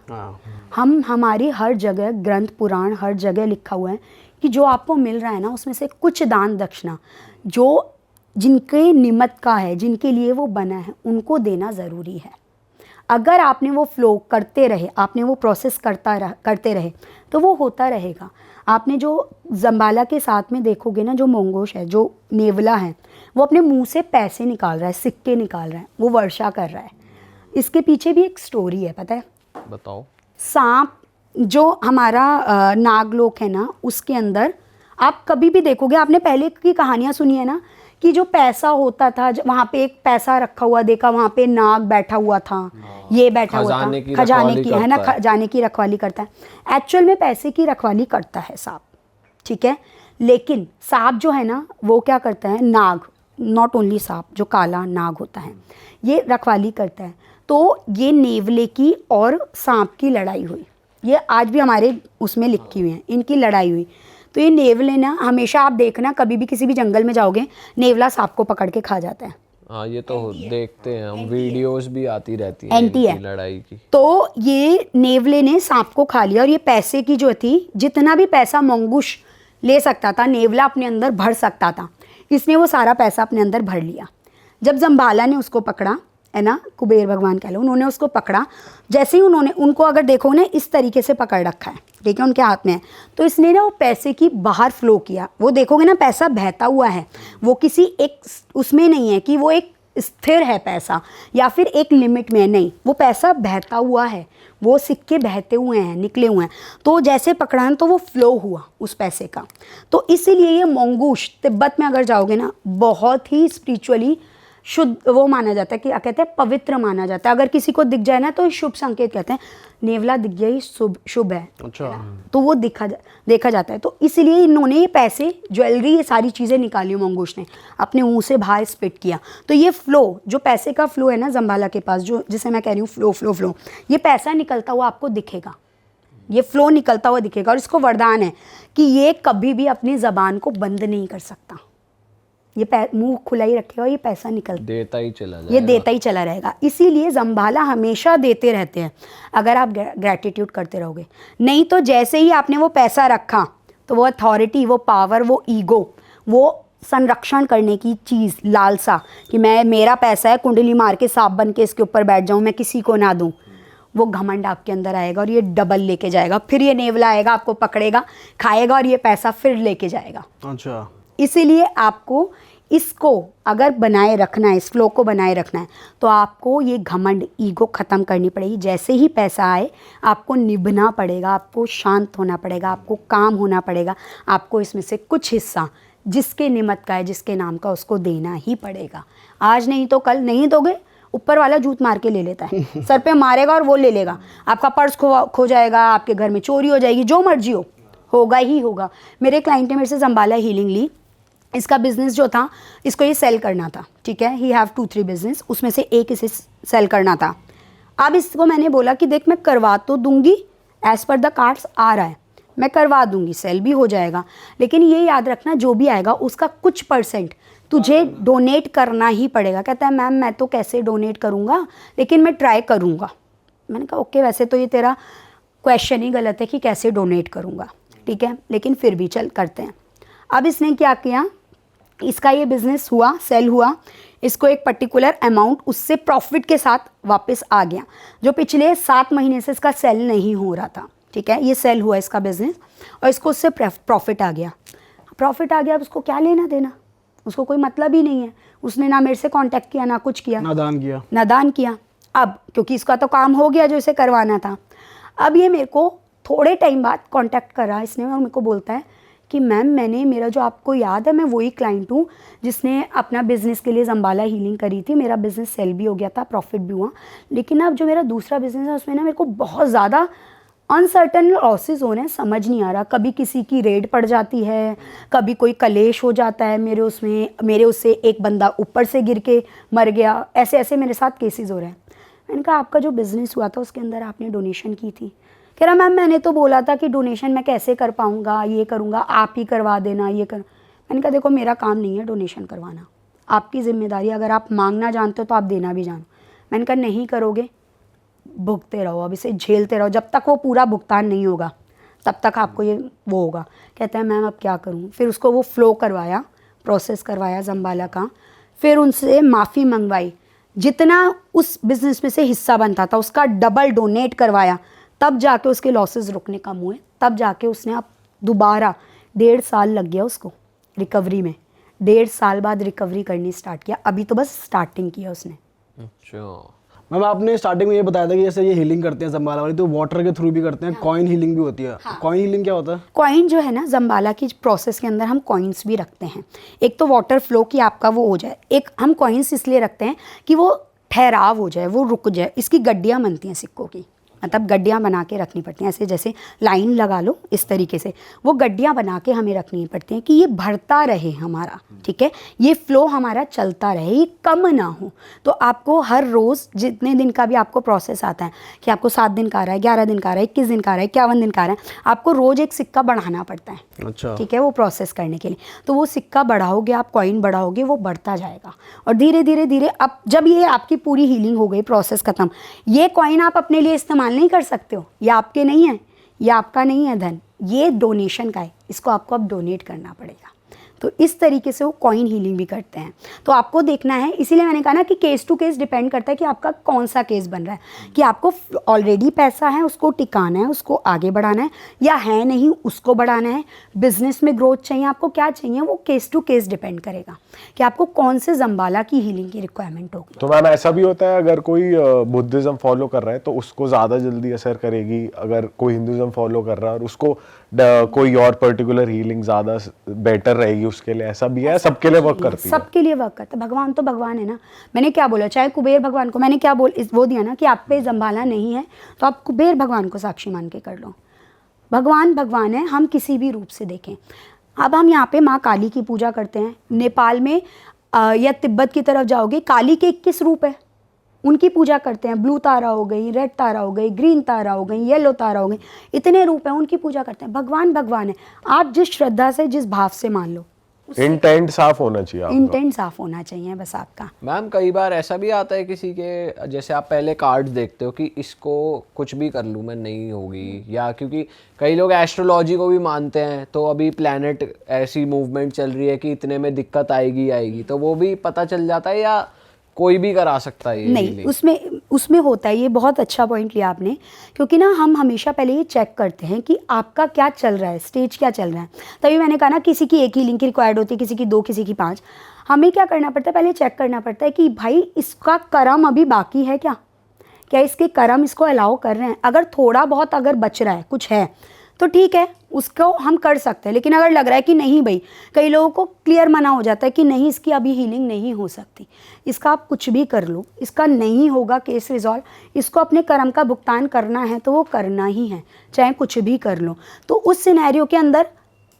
हाँ, हमारी हर जगह ग्रंथ पुराण हर जगह लिखा हुआ है कि जो आपको मिल रहा है ना उसमें से कुछ दान दक्षिणा जो जिनके निमित्त का है, जिनके लिए वो बना है, उनको देना ज़रूरी है। अगर आपने वो फ्लो करते रहे, आपने वो प्रोसेस करते रहे तो वो होता रहेगा। आपने जो जम्बाला के साथ में देखोगे ना, जो मोंगोश है, जो नेवला है, वो अपने मुंह से पैसे निकाल रहा है, सिक्के निकाल रहा है, वो वर्षा कर रहा है। इसके पीछे भी एक स्टोरी है, पता है? बताओ। सांप जो हमारा नागलोक है ना, उसके अंदर आप कभी भी देखोगे, आपने पहले की कहानियां सुनी है ना कि जो पैसा होता था, वहाँ पे एक पैसा रखा हुआ देखा, वहाँ पे नाग बैठा हुआ था, ये बैठा हुआ था, खजाने की, है ना, खजाने की रखवाली करता है। एक्चुअल में पैसे की रखवाली करता है सांप, ठीक है। लेकिन सांप जो है ना, वो क्या करता है, नाग, नॉट ओनली सांप, जो काला नाग होता है, ये रखवाली करता है। तो ये नेवले की और सांप की लड़ाई हुई, ये आज भी हमारे उसमें लिखी हुई है, इनकी लड़ाई हुई। तो ये नेवले ना, हमेशा आप देखना, कभी भी किसी भी जंगल में जाओगे, नेवला सांप को पकड़ के खा जाता है। हाँ, ये तो देखते हैं हम, वीडियोस भी आती रहती हैं एंटी है इनकी लड़ाई की। तो ये नेवले ने सांप को खा लिया, और ये पैसे की जो थी, जितना भी पैसा मंगूश ले सकता था, नेवला अपने अंदर भर सकता था, इसने वो सारा पैसा अपने अंदर भर लिया। जब जम्बाला ने उसको पकड़ा, है ना, कुबेर भगवान कह लो, उन्होंने उसको पकड़ा, जैसे ही उनको अगर देखो ना, इस तरीके से पकड़ रखा है, ठीक है, उनके हाथ में है, तो इसने ना वो पैसे की बाहर फ्लो किया। वो देखोगे ना, पैसा बहता हुआ है, वो किसी एक उसमें नहीं है कि वो एक स्थिर है पैसा या फिर एक लिमिट में है, नहीं, वो पैसा बहता हुआ है, वो सिक्के बहते हुए हैं, निकले हुए हैं। तो जैसे पकड़ा है तो वो फ्लो हुआ उस पैसे का। तो इसीलिए ये मंगूश, तिब्बत में अगर जाओगे ना, बहुत ही स्पिरिचुअली शुद्ध वो माना जाता है, कि क्या कहते हैं, पवित्र माना जाता है। अगर किसी को दिख जाए ना तो शुभ संकेत कहते हैं, नेवला दिख गया ही शुभ है, अच्छा, तो वो देखा जाता है। तो इसलिए इन्होंने ये पैसे, ज्वेलरी, ये सारी चीज़ें निकाली, मंगूश ने अपने मुंह से बाहर स्पिट किया। तो ये फ्लो, जो पैसे का फ्लो है ना जम्बाला के पास, जो जिसे मैं कह रही हूँ फ्लो, ये पैसा निकलता हुआ आपको दिखेगा, ये फ्लो निकलता हुआ दिखेगा। और इसको वरदान है कि ये कभी भी अपनी ज़बान को बंद नहीं कर सकता, ये मुंह खुला ही रखेगा, ये पैसा देता ही चला जाएगा, ये देता ही चला रहेगा। इसीलिए जम्बाला हमेशा देते रहते हैं, अगर आप ग्रैटिट्यूड करते रहोगे। नहीं तो जैसे ही आपने वो पैसा रखा, तो वो अथॉरिटी, वो पावर, वो ईगो, वो संरक्षण करने की चीज़, लालसा, कि मेरा पैसा है, कुंडली मार के सांप बन के इसके ऊपर बैठ जाऊँ, मैं किसी को ना दूँ, वो घमंड आपके अंदर आएगा और ये डबल लेके जाएगा। फिर ये नेवला आएगा, आपको पकड़ेगा, खाएगा और ये पैसा फिर लेके जाएगा। अच्छा, इसीलिए आपको इसको अगर बनाए रखना है, इस फ्लो को बनाए रखना है, तो आपको ये घमंड, ईगो ख़त्म करनी पड़ेगी। जैसे ही पैसा आए, आपको निभना पड़ेगा, आपको शांत होना पड़ेगा, आपको काम होना पड़ेगा, आपको इसमें से कुछ हिस्सा जिसके निमित्त का है, जिसके नाम का, उसको देना ही पड़ेगा। आज नहीं तो कल नहीं दोगे, ऊपर वाला जूत मार के ले लेता है, सर पे मारेगा और वो ले लेगा। आपका पर्स खो जाएगा, आपके घर में चोरी हो जाएगी, जो मर्जी होगा ही होगा। मेरे क्लाइंट ने मेरे से जम्बाला हीलिंग ली, इसका बिजनेस जो था, इसको ये सेल करना था, ठीक है, ही हैव 2-3 बिजनेस, उसमें से एक इसे सेल करना था। अब इसको मैंने बोला कि देख, मैं करवा तो दूंगी, एज पर द कार्ड्स आ रहा है, मैं करवा दूंगी, सेल भी हो जाएगा, लेकिन ये याद रखना, जो भी आएगा उसका कुछ % तुझे डोनेट करना ही पड़ेगा। कहता है मैम मैं तो कैसे डोनेट करूँगा, लेकिन मैं ट्राई करूँगा। मैंने कहा ओके, वैसे तो ये तेरा क्वेश्चन ही गलत है कि कैसे डोनेट करूँगा, ठीक है, लेकिन फिर भी चल करते हैं। अब इसने क्या किया, इसका ये बिज़नेस हुआ, सेल हुआ, इसको एक पर्टिकुलर अमाउंट उससे प्रॉफिट के साथ वापस आ गया, जो पिछले 7 महीने से इसका सेल नहीं हो रहा था, ठीक है। ये सेल हुआ इसका बिज़नेस और इसको उससे प्रॉफिट आ गया। प्रॉफिट आ गया, अब उसको क्या लेना देना, उसको कोई मतलब ही नहीं है। उसने ना मेरे से कांटेक्ट किया, ना कुछ किया, नादान किया। अब क्योंकि इसका तो काम हो गया जो इसे करवाना था, अब ये मेरे को थोड़े टाइम बाद कांटेक्ट करा इसने और मेरे को बोलता है कि मैम मेरा जो आपको याद है, मैं वही क्लाइंट हूँ जिसने अपना बिज़नेस के लिए जम्बाला हीलिंग करी थी। मेरा बिज़नेस सेल भी हो गया था, प्रॉफिट भी हुआ, लेकिन अब जो मेरा दूसरा बिज़नेस है उसमें ना मेरे को बहुत ज़्यादा अनसर्टन लॉसेस हो रहे हैं, समझ नहीं आ रहा। कभी किसी की रेड पड़ जाती है, कभी कोई कलेश हो जाता है मेरे उससे एक बंदा ऊपर से गिर के मर गया, ऐसे ऐसे मेरे साथ केसेस हो रहे हैं। मैंने कहा आपका जो बिज़नेस हुआ था उसके अंदर आपने डोनेशन की थी। कह रहा मैम मैंने तो बोला था कि डोनेशन मैं कैसे कर पाऊँगा, ये करूँगा, आप ही करवा देना, ये कर। मैंने कहा देखो मेरा काम नहीं है डोनेशन करवाना, आपकी जिम्मेदारी, अगर आप मांगना जानते हो तो आप देना भी जानो। मैंने कहा नहीं करोगे, भुगते रहो, अब इसे झेलते रहो, जब तक वो पूरा भुगतान नहीं होगा तब तक आपको ये वो होगा। कहते हैं मैम अब क्या करूँ। फिर उसको वो फ्लो करवाया, प्रोसेस करवाया ज़म्बाला का, फिर उनसे माफ़ी मंगवाई, जितना उस बिज़नेस में से हिस्सा बनता था उसका डबल डोनेट करवाया, तब जाके उसके लॉसेस रुकने कम हुए, तब जाके उसने अब दोबारा 1.5 साल लग गया उसको रिकवरी में, 1.5 साल बाद रिकवरी करनी स्टार्ट किया। अभी तो बस स्टार्टिंग किया उसने। अच्छा मैम आपने स्टार्टिंग में ये बताया था कि जैसे ये हीलिंग करते हैं ज़म्बाला वाली, तो वाटर के थ्रू भी करते हैं, कॉइन हीलिंग भी होती है। कॉइन हीलिंग क्या होता है? कॉइन जो है ना, ज़म्बाला की प्रोसेस के अंदर हम कॉइन्स भी रखते हैं। एक तो वाटर फ्लो की आपका वो हो जाए, एक हम कॉइन्स इसलिए रखते हैं कि वो ठहराव हो जाए, वो रुक जाए। इसकी गड्डियाँ बनती हैं सिक्कों की, मतलब गड्डियाँ बना के रखनी पड़ती हैं, ऐसे जैसे लाइन लगा लो इस तरीके से, वो गड्डियाँ बना के हमें रखनी पड़ती हैं कि ये भरता रहे हमारा, ठीक है, ये फ्लो हमारा चलता रहे, ये कम ना हो। तो आपको हर रोज़ जितने दिन का भी आपको प्रोसेस आता है कि आपको 7 दिन का आ रहा है, 11 दिन का आ रहा है, 21 दिन का आ रहा है, 51 दिन का आ रहा है, आपको रोज़ एक सिक्का बढ़ाना पड़ता है। अच्छा, ठीक है, वो प्रोसेस करने के लिए। तो वो सिक्का बढ़ाओगे आप, कॉइन बढ़ाओगे, वो बढ़ता जाएगा। और धीरे धीरे धीरे अब जब ये आपकी पूरी हीलिंग हो गई, प्रोसेस खत्म, ये कॉइन आप अपने लिए इस्तेमाल नहीं कर सकते हो, ये आपके नहीं है, ये आपका नहीं है धन, ये डोनेशन का है, इसको आपको अब डोनेट करना पड़ेगा। तो इस तरीके से वो कॉइन हीलिंग भी करते हैं। तो आपको देखना है, इसीलिए मैंने कहा ना कि केस टू केस डिपेंड करता है कि आपका कौन सा केस बन रहा है, कि आपको ऑलरेडी पैसा है उसको टिकाना है, उसको आगे बढ़ाना है, या है नहीं उसको बढ़ाना है, बिजनेस में ग्रोथ चाहिए, आपको क्या चाहिए, वो केस टू केस डिपेंड करेगा कि आपको कौन से ज़म्बाला की हीलिंग की रिक्वायरमेंट होगी। तो मैम ऐसा भी होता है अगर कोई बुद्धिज्म फॉलो कर रहा है तो उसको ज़्यादा जल्दी असर करेगी, अगर कोई हिंदुज़म फॉलो कर रहा है और उसको कोई और पर्टिकुलर हीलिंग ज़्यादा बेटर रहेगी उसके लिए, ऐसा भी है? सबके लिए वर्क करती है? सबके लिए वर्क करता है। भगवान तो भगवान है ना। मैंने क्या बोला, चाहे कुबेर भगवान को मैंने क्या वो दिया ना कि आप पे ज़म्बाला नहीं है तो आप कुबेर भगवान को साक्षी मान के कर लो। भगवान भगवान है, हम किसी भी रूप से देखें। अब हम यहाँ पे माँ काली की पूजा करते हैं। नेपाल में या तिब्बत की तरफ जाओगे, काली के 21 रूप है, उनकी पूजा करते हैं। ब्लू तारा हो गई, रेड तारा हो गई, ग्रीन तारा हो गई, येलो तारा हो गई, इतने रूप हैं, उनकी पूजा करते हैं। भगवान भगवान है, आप जिस श्रद्धा से जिस भाव से मान लो। इंटेंट साफ होना चाहिए आपका। इंटेंट साफ होना चाहिए बस आपका। मैम कई बार ऐसा भी आता है किसी के, जैसे आप पहले कार्ड्स देखते हो कि इसको कुछ भी कर लूँ मैं नहीं होगी, या क्योंकि कई लोग एस्ट्रोलॉजी को भी मानते हैं, तो अभी प्लैनेट ऐसी मूवमेंट चल रही है कि इतने में दिक्कत आएगी, तो वो भी पता चल जाता है या कोई भी करा सकता है? ये नहीं, उसमें होता है। ये बहुत अच्छा पॉइंट लिया आपने, क्योंकि ना हम हमेशा पहले ये चेक करते हैं कि आपका क्या चल रहा है, स्टेज क्या चल रहा है। तभी मैंने कहा ना किसी की 1 हीलिंग की रिक्वायर्ड होती है, किसी की 2, किसी की 5। हमें क्या करना पड़ता है, पहले चेक करना पड़ता है कि भाई इसका कर्म अभी बाकी है क्या इसके कर्म इसको अलाउ कर रहे हैं। अगर थोड़ा बहुत अगर बच रहा है, कुछ है, तो ठीक है, उसको हम कर सकते हैं। लेकिन अगर लग रहा है कि नहीं भाई, कई लोगों को क्लियर मना हो जाता है कि नहीं इसकी अभी हीलिंग नहीं हो सकती, इसका आप कुछ भी कर लो, इसका नहीं होगा केस रिजॉल्व, इसको अपने कर्म का भुगतान करना है तो वो करना ही है, चाहे कुछ भी कर लो। तो उस सिनेरियो के अंदर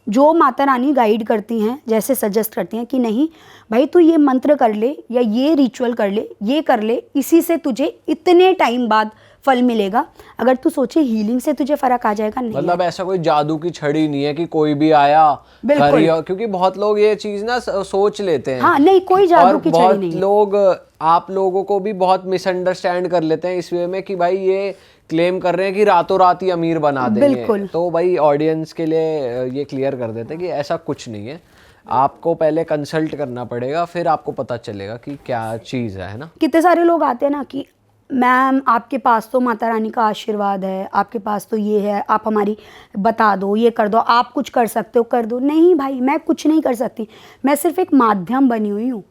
जो माता रानी गाइड करती हैं, जैसे सजेस्ट करती हैं कि नहीं भाई तू ये मंत्र कर ले या ये रिचुअल कर ले, ये कर ले, इसी से तुझे इतने टाइम बाद फल मिलेगा। अगर तू सोचे हीलिंग से तुझे फर्क आ जाएगा, नहीं मतलब ऐसा कोई जादू की छड़ी नहीं है कि कोई भी आया कर लिया, क्योंकि बहुत लोग ये चीज ना सोच लेते हैं। हाँ, नहीं, कोई जादू की छड़ी बहुत नहीं है। लोग आप लोगों को भी बहुत मिसअंडरस्टैंड कर लेते हैं इस वे में कि भाई ये क्लेम कर रहे हैं कि रातों रात ही अमीर बना देंगे। तो भाई ऑडियंस के लिए ये क्लियर कर देते हैं कि ऐसा कुछ नहीं है, आपको पहले कंसल्ट करना पड़ेगा, फिर आपको पता चलेगा कि क्या चीज़ है ना। कितने सारे लोग आते हैं ना कि मैम आपके पास तो माता रानी का आशीर्वाद है, आपके पास तो ये है, आप हमारी बता दो, ये कर दो, आप कुछ कर सकते हो कर दो। नहीं भाई, मैं कुछ नहीं कर सकती, मैं सिर्फ एक माध्यम बनी हुई हूँ।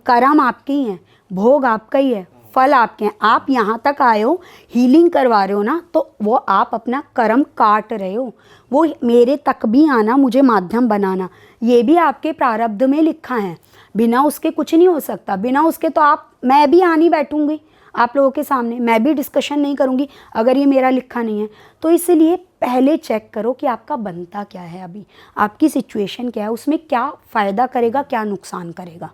कर्म आपके ही हैं, भोग आपका ही है, फल आपके हैं। आप यहाँ तक आए हो, हीलिंग करवा रहे हो ना, तो वो आप अपना कर्म काट रहे हो। वो मेरे तक भी आना, मुझे माध्यम बनाना, ये भी आपके प्रारब्ध में लिखा है। बिना उसके कुछ नहीं हो सकता। बिना उसके तो मैं भी आ नहीं बैठूंगी आप लोगों के सामने, मैं भी डिस्कशन नहीं करूंगी अगर ये मेरा लिखा नहीं है। तो इसलिए पहले चेक करो कि आपका बनता क्या है, अभी आपकी सिचुएशन क्या है, उसमें क्या फ़ायदा करेगा, क्या नुकसान करेगा।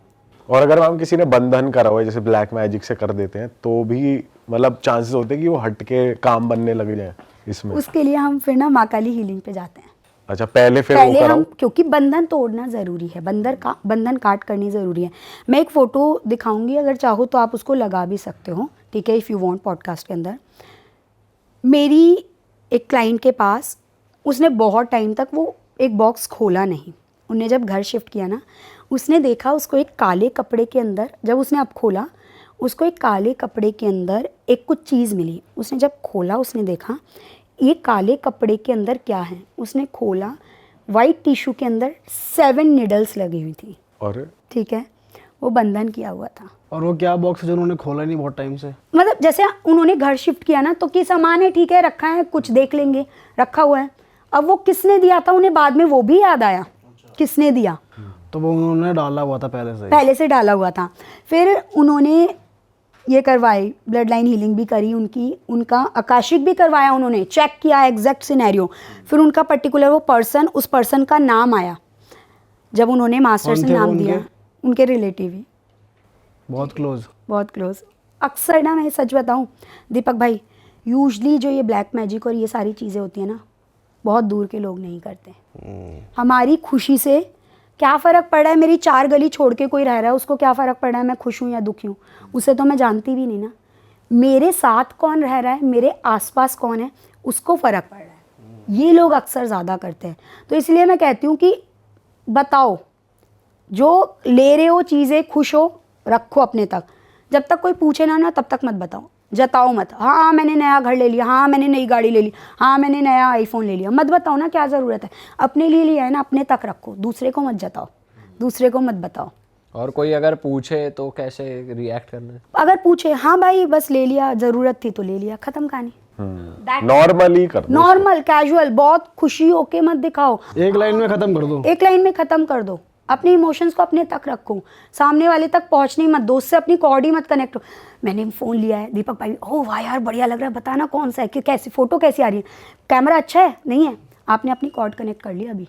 और अगर हम किसी ने बंधन करा हुआ है, जैसे ब्लैक मैजिक से कर देते हैं, तो भी मतलब चांसेस होते हैं कि वो हट के काम बनने लग जाए इसमें। उसके लिए हम फिर ना माँ काली हीलिंग पे जाते हैं। अच्छा, पहले फिर वो पहले हम कराओ। क्योंकि बंधन तोड़ना ज़रूरी है, बंधन काट करनी ज़रूरी है। मैं एक फ़ोटो दिखाऊंगी, अगर चाहो तो आप उसको लगा भी सकते हो, ठीक है, इफ़ यू वांट, पॉडकास्ट के अंदर। मेरी एक क्लाइंट के पास, उसने बहुत टाइम तक वो एक बॉक्स खोला नहीं। उन्हें जब घर शिफ्ट किया ना, उसने देखा उसको एक काले कपड़े के अंदर, जब उसने अब खोला उसको एक काले कपड़े के अंदर एक कुछ चीज़ मिली। उसने जब खोला उसने देखा ये काले कपड़े के अंदर क्या है। उसने खोला, वाइट टिश्यू के अंदर 7 निडल्स लगी हुई थी, और ठीक है, वो बंधन किया हुआ था। और वो क्या बॉक्स जो उन्होंने खोला नहीं बहुत टाइम से? मतलब जैसे उन्होंने घर शिफ्ट किया ना, तो कि सामान है, ठीक है, रखा है, कुछ देख लेंगे, रखा हुआ है। अब वो किसने दिया था उन्हें बाद में वो भी याद आया किसने दिया। तो वो उन्होंने डाला हुआ था पहले से डाला हुआ था। फिर उन्होंने ये करवाई, ब्लड लाइन हीलिंग भी करी उनकी, उनका आकाशिक भी करवाया, उन्होंने चेक किया एग्जैक्ट सिनेरियो। फिर उनका पर्टिकुलर वो पर्सन, उस पर्सन का नाम आया जब उन्होंने मास्टर से नाम दिया। उनके रिलेटिव ही, बहुत क्लोज। बहुत क्लोज। अक्सर ना, मैं सच बताऊं दीपक भाई, यूजली जो ये ब्लैक मैजिक और ये सारी चीज़ें होती हैं ना, बहुत दूर के लोग नहीं करते। हमारी खुशी से क्या फ़र्क पड़ रहा है, मेरी 4 गली छोड़ के कोई रह रहा है, उसको क्या फ़र्क पड़ रहा है मैं खुश हूँ या दुखी हूँ, उसे तो मैं जानती भी नहीं ना। मेरे साथ कौन रह रहा है, मेरे आसपास कौन है, उसको फ़र्क पड़ रहा है। ये लोग अक्सर ज़्यादा करते हैं। तो इसलिए मैं कहती हूँ कि बताओ, जो ले रहे हो चीज़ें, खुश हो, रखो अपने तक। जब तक कोई पूछे ना तब तक मत बताओ, जताओ मत। हाँ मैंने नया घर ले लिया, हाँ मैंने नई गाड़ी ले ली, हाँ मैंने नया आईफोन ले लिया, मत बताओ ना, क्या ज़रूरत है। अपने लिए लिया है ना, अपने तक रखो, दूसरे को मत जताओ, दूसरे को मत बताओ। और कोई अगर पूछे तो कैसे रिएक्ट करना है? अगर पूछे, हाँ भाई बस ले लिया, ज़रूरत थी तो ले लिया, ख़त्म कहानी। नॉर्मली कर दो, नॉर्मल कैजुअल, बहुत खुशी होके मत दिखाओ, एक लाइन में खत्म कर दो। एक लाइन में ख़त्म कर दो। अपने इमोशंस को अपने तक रखो, सामने वाले तक पहुंचने मत, दोस्त से अपनी कॉर्ड ही मत कनेक्ट हो। मैंने फ़ोन लिया है दीपक भाई, ओह वाह यार बढ़िया लग रहा है, बताना कौन सा है, कि कैसी फ़ोटो कैसी आ रही है, कैमरा अच्छा है नहीं है, आपने अपनी कॉर्ड कनेक्ट कर ली अभी।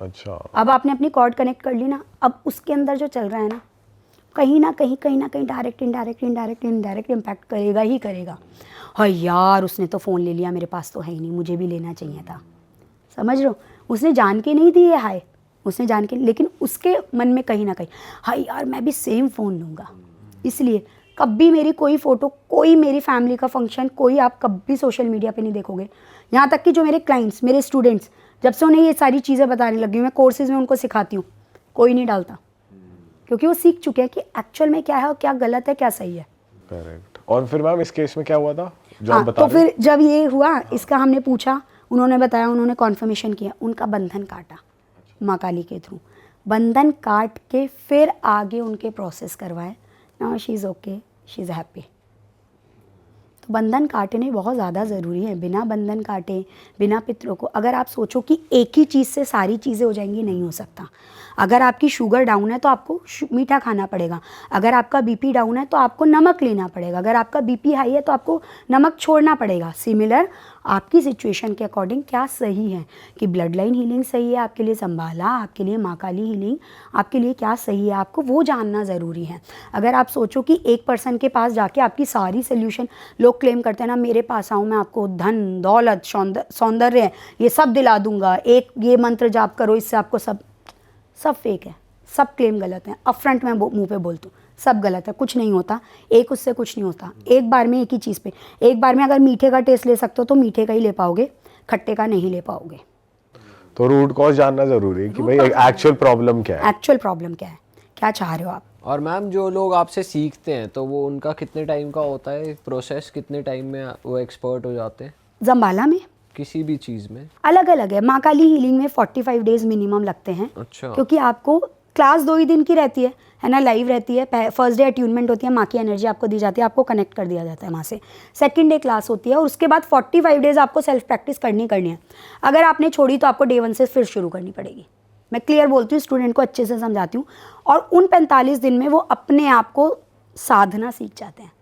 अच्छा, अब आपने अपनी कॉर्ड कनेक्ट कर ली ना, अब उसके अंदर जो चल रहा है ना, कहीं ना कहीं डायरेक्ट इनडायरेक्ट इम्पैक्ट करेगा ही करेगा। हाँ यार उसने तो फ़ोन ले लिया, मेरे पास तो है ही नहीं, मुझे भी लेना चाहिए था। समझ रहे हो, उसने जान के नहीं दी है हाय, उसने जान के, लेकिन उसके मन में कहीं ना कहीं हाँ यार मैं भी सेम फ़ोन लूँगा। इसलिए कभी मेरी कोई फ़ोटो, कोई मेरी फैमिली का फंक्शन, कोई आप कभी सोशल मीडिया पे नहीं देखोगे। यहाँ तक कि जो मेरे क्लाइंट्स, मेरे स्टूडेंट्स, जब से उन्हें ये सारी चीज़ें बताने लगी, मैं कोर्सेज में उनको सिखाती हूँ, कोई नहीं डालता, क्योंकि वो सीख चुके हैं कि एक्चुअल में क्या है और क्या गलत है, क्या सही है। करेक्ट। और फिर मैम इस केस में क्या हुआ था जो हाँ, आप बता तो रहे फिर जब ये हुआ, इसका हमने पूछा, उन्होंने बताया, उन्होंने कॉन्फर्मेशन किया, उनका बंधन काटा माँ काली के थ्रू, बंधन काट के फिर आगे उनके प्रोसेस करवाए। Now she is okay, she is happy. तो बंधन काटने बहुत ज़्यादा ज़रूरी है। बिना बंधन काटे, बिना पितरों को, अगर आप सोचो कि एक ही चीज़ से सारी चीज़ें हो जाएंगी, नहीं हो सकता। अगर आपकी शुगर डाउन है तो आपको मीठा खाना पड़ेगा, अगर आपका बीपी डाउन है तो आपको नमक लेना पड़ेगा, अगर आपका बीपी हाई है तो आपको नमक छोड़ना पड़ेगा। सिमिलर आपकी सिचुएशन के अकॉर्डिंग क्या सही है, कि ब्लड लाइन हीलिंग सही है आपके लिए, संभाला आपके लिए, माँ काली हीलिंग आपके लिए क्या सही है, आपको वो जानना ज़रूरी है। अगर आप सोचो कि एक पर्सन के पास जाके आपकी सारी सोल्यूशन, लोग क्लेम करते हैं ना, मेरे पास आओ मैं आपको धन दौलत सौंदर्य ये सब दिला दूंगा, एक ये मंत्र जाप करो इससे आपको सब फेक है, सब क्लेम गलत है। अपफ्रंट मैं मुंह पे बोलती हूँ, सब गलत है, कुछ नहीं होता, एक उससे कुछ नहीं होता। एक बार में एक ही चीज़ पे, एक बार में अगर मीठे का टेस्ट ले सकते हो तो मीठे का ही ले पाओगे, खट्टे का नहीं ले पाओगे। तो रूट कॉज जानना जरूरी है कि भाई एक्चुअल प्रॉब्लम क्या है, एक्चुअल प्रॉब्लम क्या है, क्या चाह रहे हो आप। और मैम जो लोग आपसे सीखते हैं तो वो उनका कितने टाइम का होता है प्रोसेस, कितने टाइम में वो एक्सपर्ट हो जाते हैं जम्बाला में किसी भी चीज़ में? अलग अलग है। माँ काली हीलिंग में 45 डेज मिनिमम लगते हैं। अच्छा। क्योंकि आपको क्लास 2 ही दिन की रहती है ना, लाइव रहती है। फर्स्ट डे अट्यूनमेंट होती है, माँ की एनर्जी आपको दी जाती है, आपको कनेक्ट कर दिया जाता है वहाँ से। सेकंड डे क्लास होती है और उसके बाद 45 डेज आपको सेल्फ प्रैक्टिस करनी है। अगर आपने छोड़ी तो आपको डे 1 से फिर शुरू करनी पड़ेगी। मैं क्लियर बोलती हूँ, स्टूडेंट को अच्छे से समझाती हूँ। और उन 45 दिन में वो अपने आप को साधना सीख जाते हैं,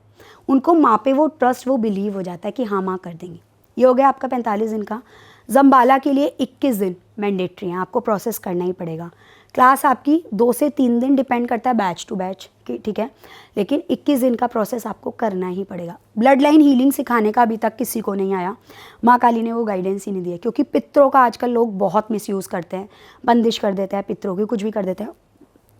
उनको माँ पे वो ट्रस्ट, वो बिलीव हो जाता है कि हाँ माँ कर देंगी। ये हो गया आपका 45 दिन का। जम्बाला के लिए 21 दिन मैंडेटरी हैं, आपको प्रोसेस करना ही पड़ेगा। क्लास आपकी 2 से 3 दिन डिपेंड करता है बैच टू बैच की, ठीक है, लेकिन 21 दिन का प्रोसेस आपको करना ही पड़ेगा। ब्लड लाइन हीलिंग सिखाने का अभी तक किसी को नहीं आया, माँ काली ने वो गाइडेंस ही नहीं दिया, क्योंकि पितरों का आजकल लोग बहुत मिसयूज़ करते हैं, बंदिश कर देते हैं पितरों की, कुछ भी कर देते हैं,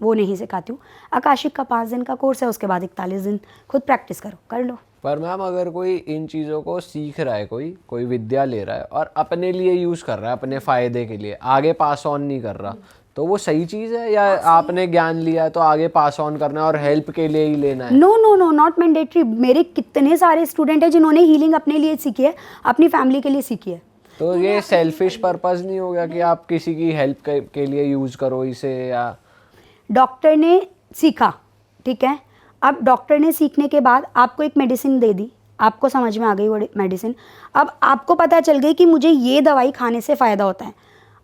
वो नहीं सिखाती हूँ। आकाशिक का 5 दिन का कोर्स है, उसके बाद 41 दिन खुद प्रैक्टिस करो, कर लो। पर मैम अगर कोई इन चीज़ों को सीख रहा है, कोई विद्या ले रहा है और अपने लिए यूज़ कर रहा है, अपने फ़ायदे के लिए, आगे पास ऑन नहीं कर रहा, तो वो सही चीज़ है? या आपने ज्ञान लिया है तो आगे पास ऑन करना है और हेल्प के लिए ही लेना है? No no no, not mandatory. मेरे कितने सारे स्टूडेंट हैं जिन्होंने हीलिंग अपने लिए सीखी है, अपनी फैमिली के लिए सीखी है। तो ये सेल्फिश पर्पस नहीं हो गया कि आप किसी की हेल्प के लिए यूज़ करो इसे? या डॉक्टर ने सीखा, ठीक है, अब डॉक्टर ने सीखने के बाद आपको एक मेडिसिन दे दी, आपको समझ में आ गई वो मेडिसिन, अब आपको पता चल गई कि मुझे ये दवाई खाने से फ़ायदा होता है,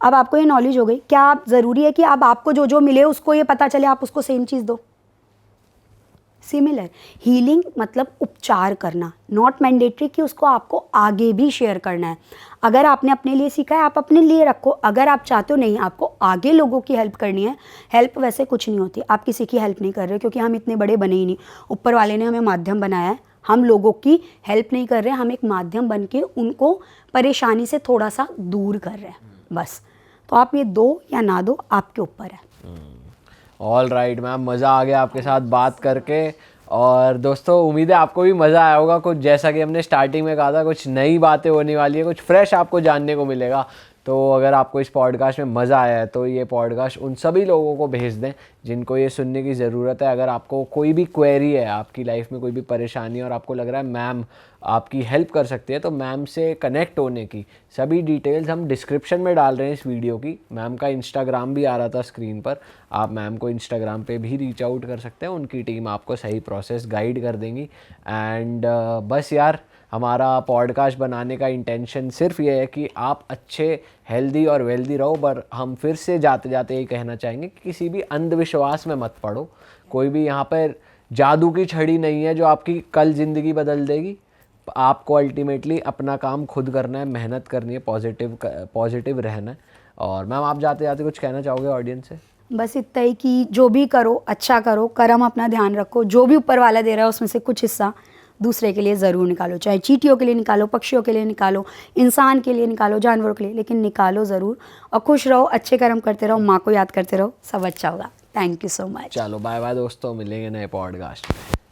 अब आपको ये नॉलेज हो गई। क्या आप ज़रूरी है कि अब आपको जो जो मिले उसको ये पता चले आप उसको सेम चीज़ दो? सिमिलर हीलिंग मतलब उपचार करना, नॉट मैंडेटरी कि उसको आपको आगे भी शेयर करना है। अगर आपने अपने लिए सीखा है आप अपने लिए रखो, अगर आप चाहते हो नहीं आपको आगे लोगों की हेल्प करनी है, हेल्प वैसे कुछ नहीं होती, आप किसी की हेल्प नहीं कर रहे क्योंकि हम इतने बड़े बने ही नहीं, ऊपर वाले ने हमें माध्यम बनाया है, हम लोगों की हेल्प नहीं कर रहे, हम एक माध्यम बन के उनको परेशानी से थोड़ा सा दूर कर रहे हैं बस। तो आप ये दो या ना दो आपके ऊपर है। ऑल राइट मैम, मज़ा आ गया आपके साथ बात करके। और दोस्तों उम्मीद है आपको भी मज़ा आया होगा, कुछ जैसा कि हमने स्टार्टिंग में कहा था, कुछ नई बातें होने वाली है, कुछ फ्रेश आपको जानने को मिलेगा। तो अगर आपको इस पॉडकास्ट में मज़ा आया है तो ये पॉडकास्ट उन सभी लोगों को भेज दें जिनको ये सुनने की ज़रूरत है। अगर आपको कोई भी क्वेरी है, आपकी लाइफ में कोई भी परेशानी है और आपको लग रहा है मैम आपकी हेल्प कर सकती है, तो मैम से कनेक्ट होने की सभी डिटेल्स हम डिस्क्रिप्शन में डाल रहे हैं इस वीडियो की। मैम का इंस्टाग्राम भी आ रहा था स्क्रीन पर, आप मैम को इंस्टाग्राम पे भी रीच आउट कर सकते हैं, उनकी टीम आपको सही प्रोसेस गाइड कर देंगी। एंड बस यार, हमारा पॉडकास्ट बनाने का इंटेंशन सिर्फ ये है कि आप अच्छे, हेल्दी और वेल्दी रहो। पर हम फिर से जाते जाते ये कहना चाहेंगे कि किसी भी अंधविश्वास में मत पड़ो। कोई भी यहाँ पर जादू की छड़ी नहीं है जो आपकी कल ज़िंदगी बदल देगी। आपको अल्टीमेटली अपना काम खुद करना है, मेहनत करनी है, पॉजिटिव रहना है। और मैम आप जाते जाते कुछ कहना चाहोगे ऑडियंस से? बस इतना ही कि जो भी करो अच्छा करो, कर्म अपना ध्यान रखो, जो भी ऊपर वाला दे रहा है उसमें से कुछ हिस्सा दूसरे के लिए ज़रूर निकालो, चाहे चींटियों के लिए निकालो, पक्षियों के लिए निकालो, इंसान के लिए निकालो, जानवरों के लिए, लेकिन निकालो ज़रूर। और खुश रहो, अच्छे कर्म करते रहो, माँ को याद करते रहो, सब अच्छा होगा। Thank you so much. चलो बाय बाय दोस्तों, मिलेंगे नए पॉडकास्ट में।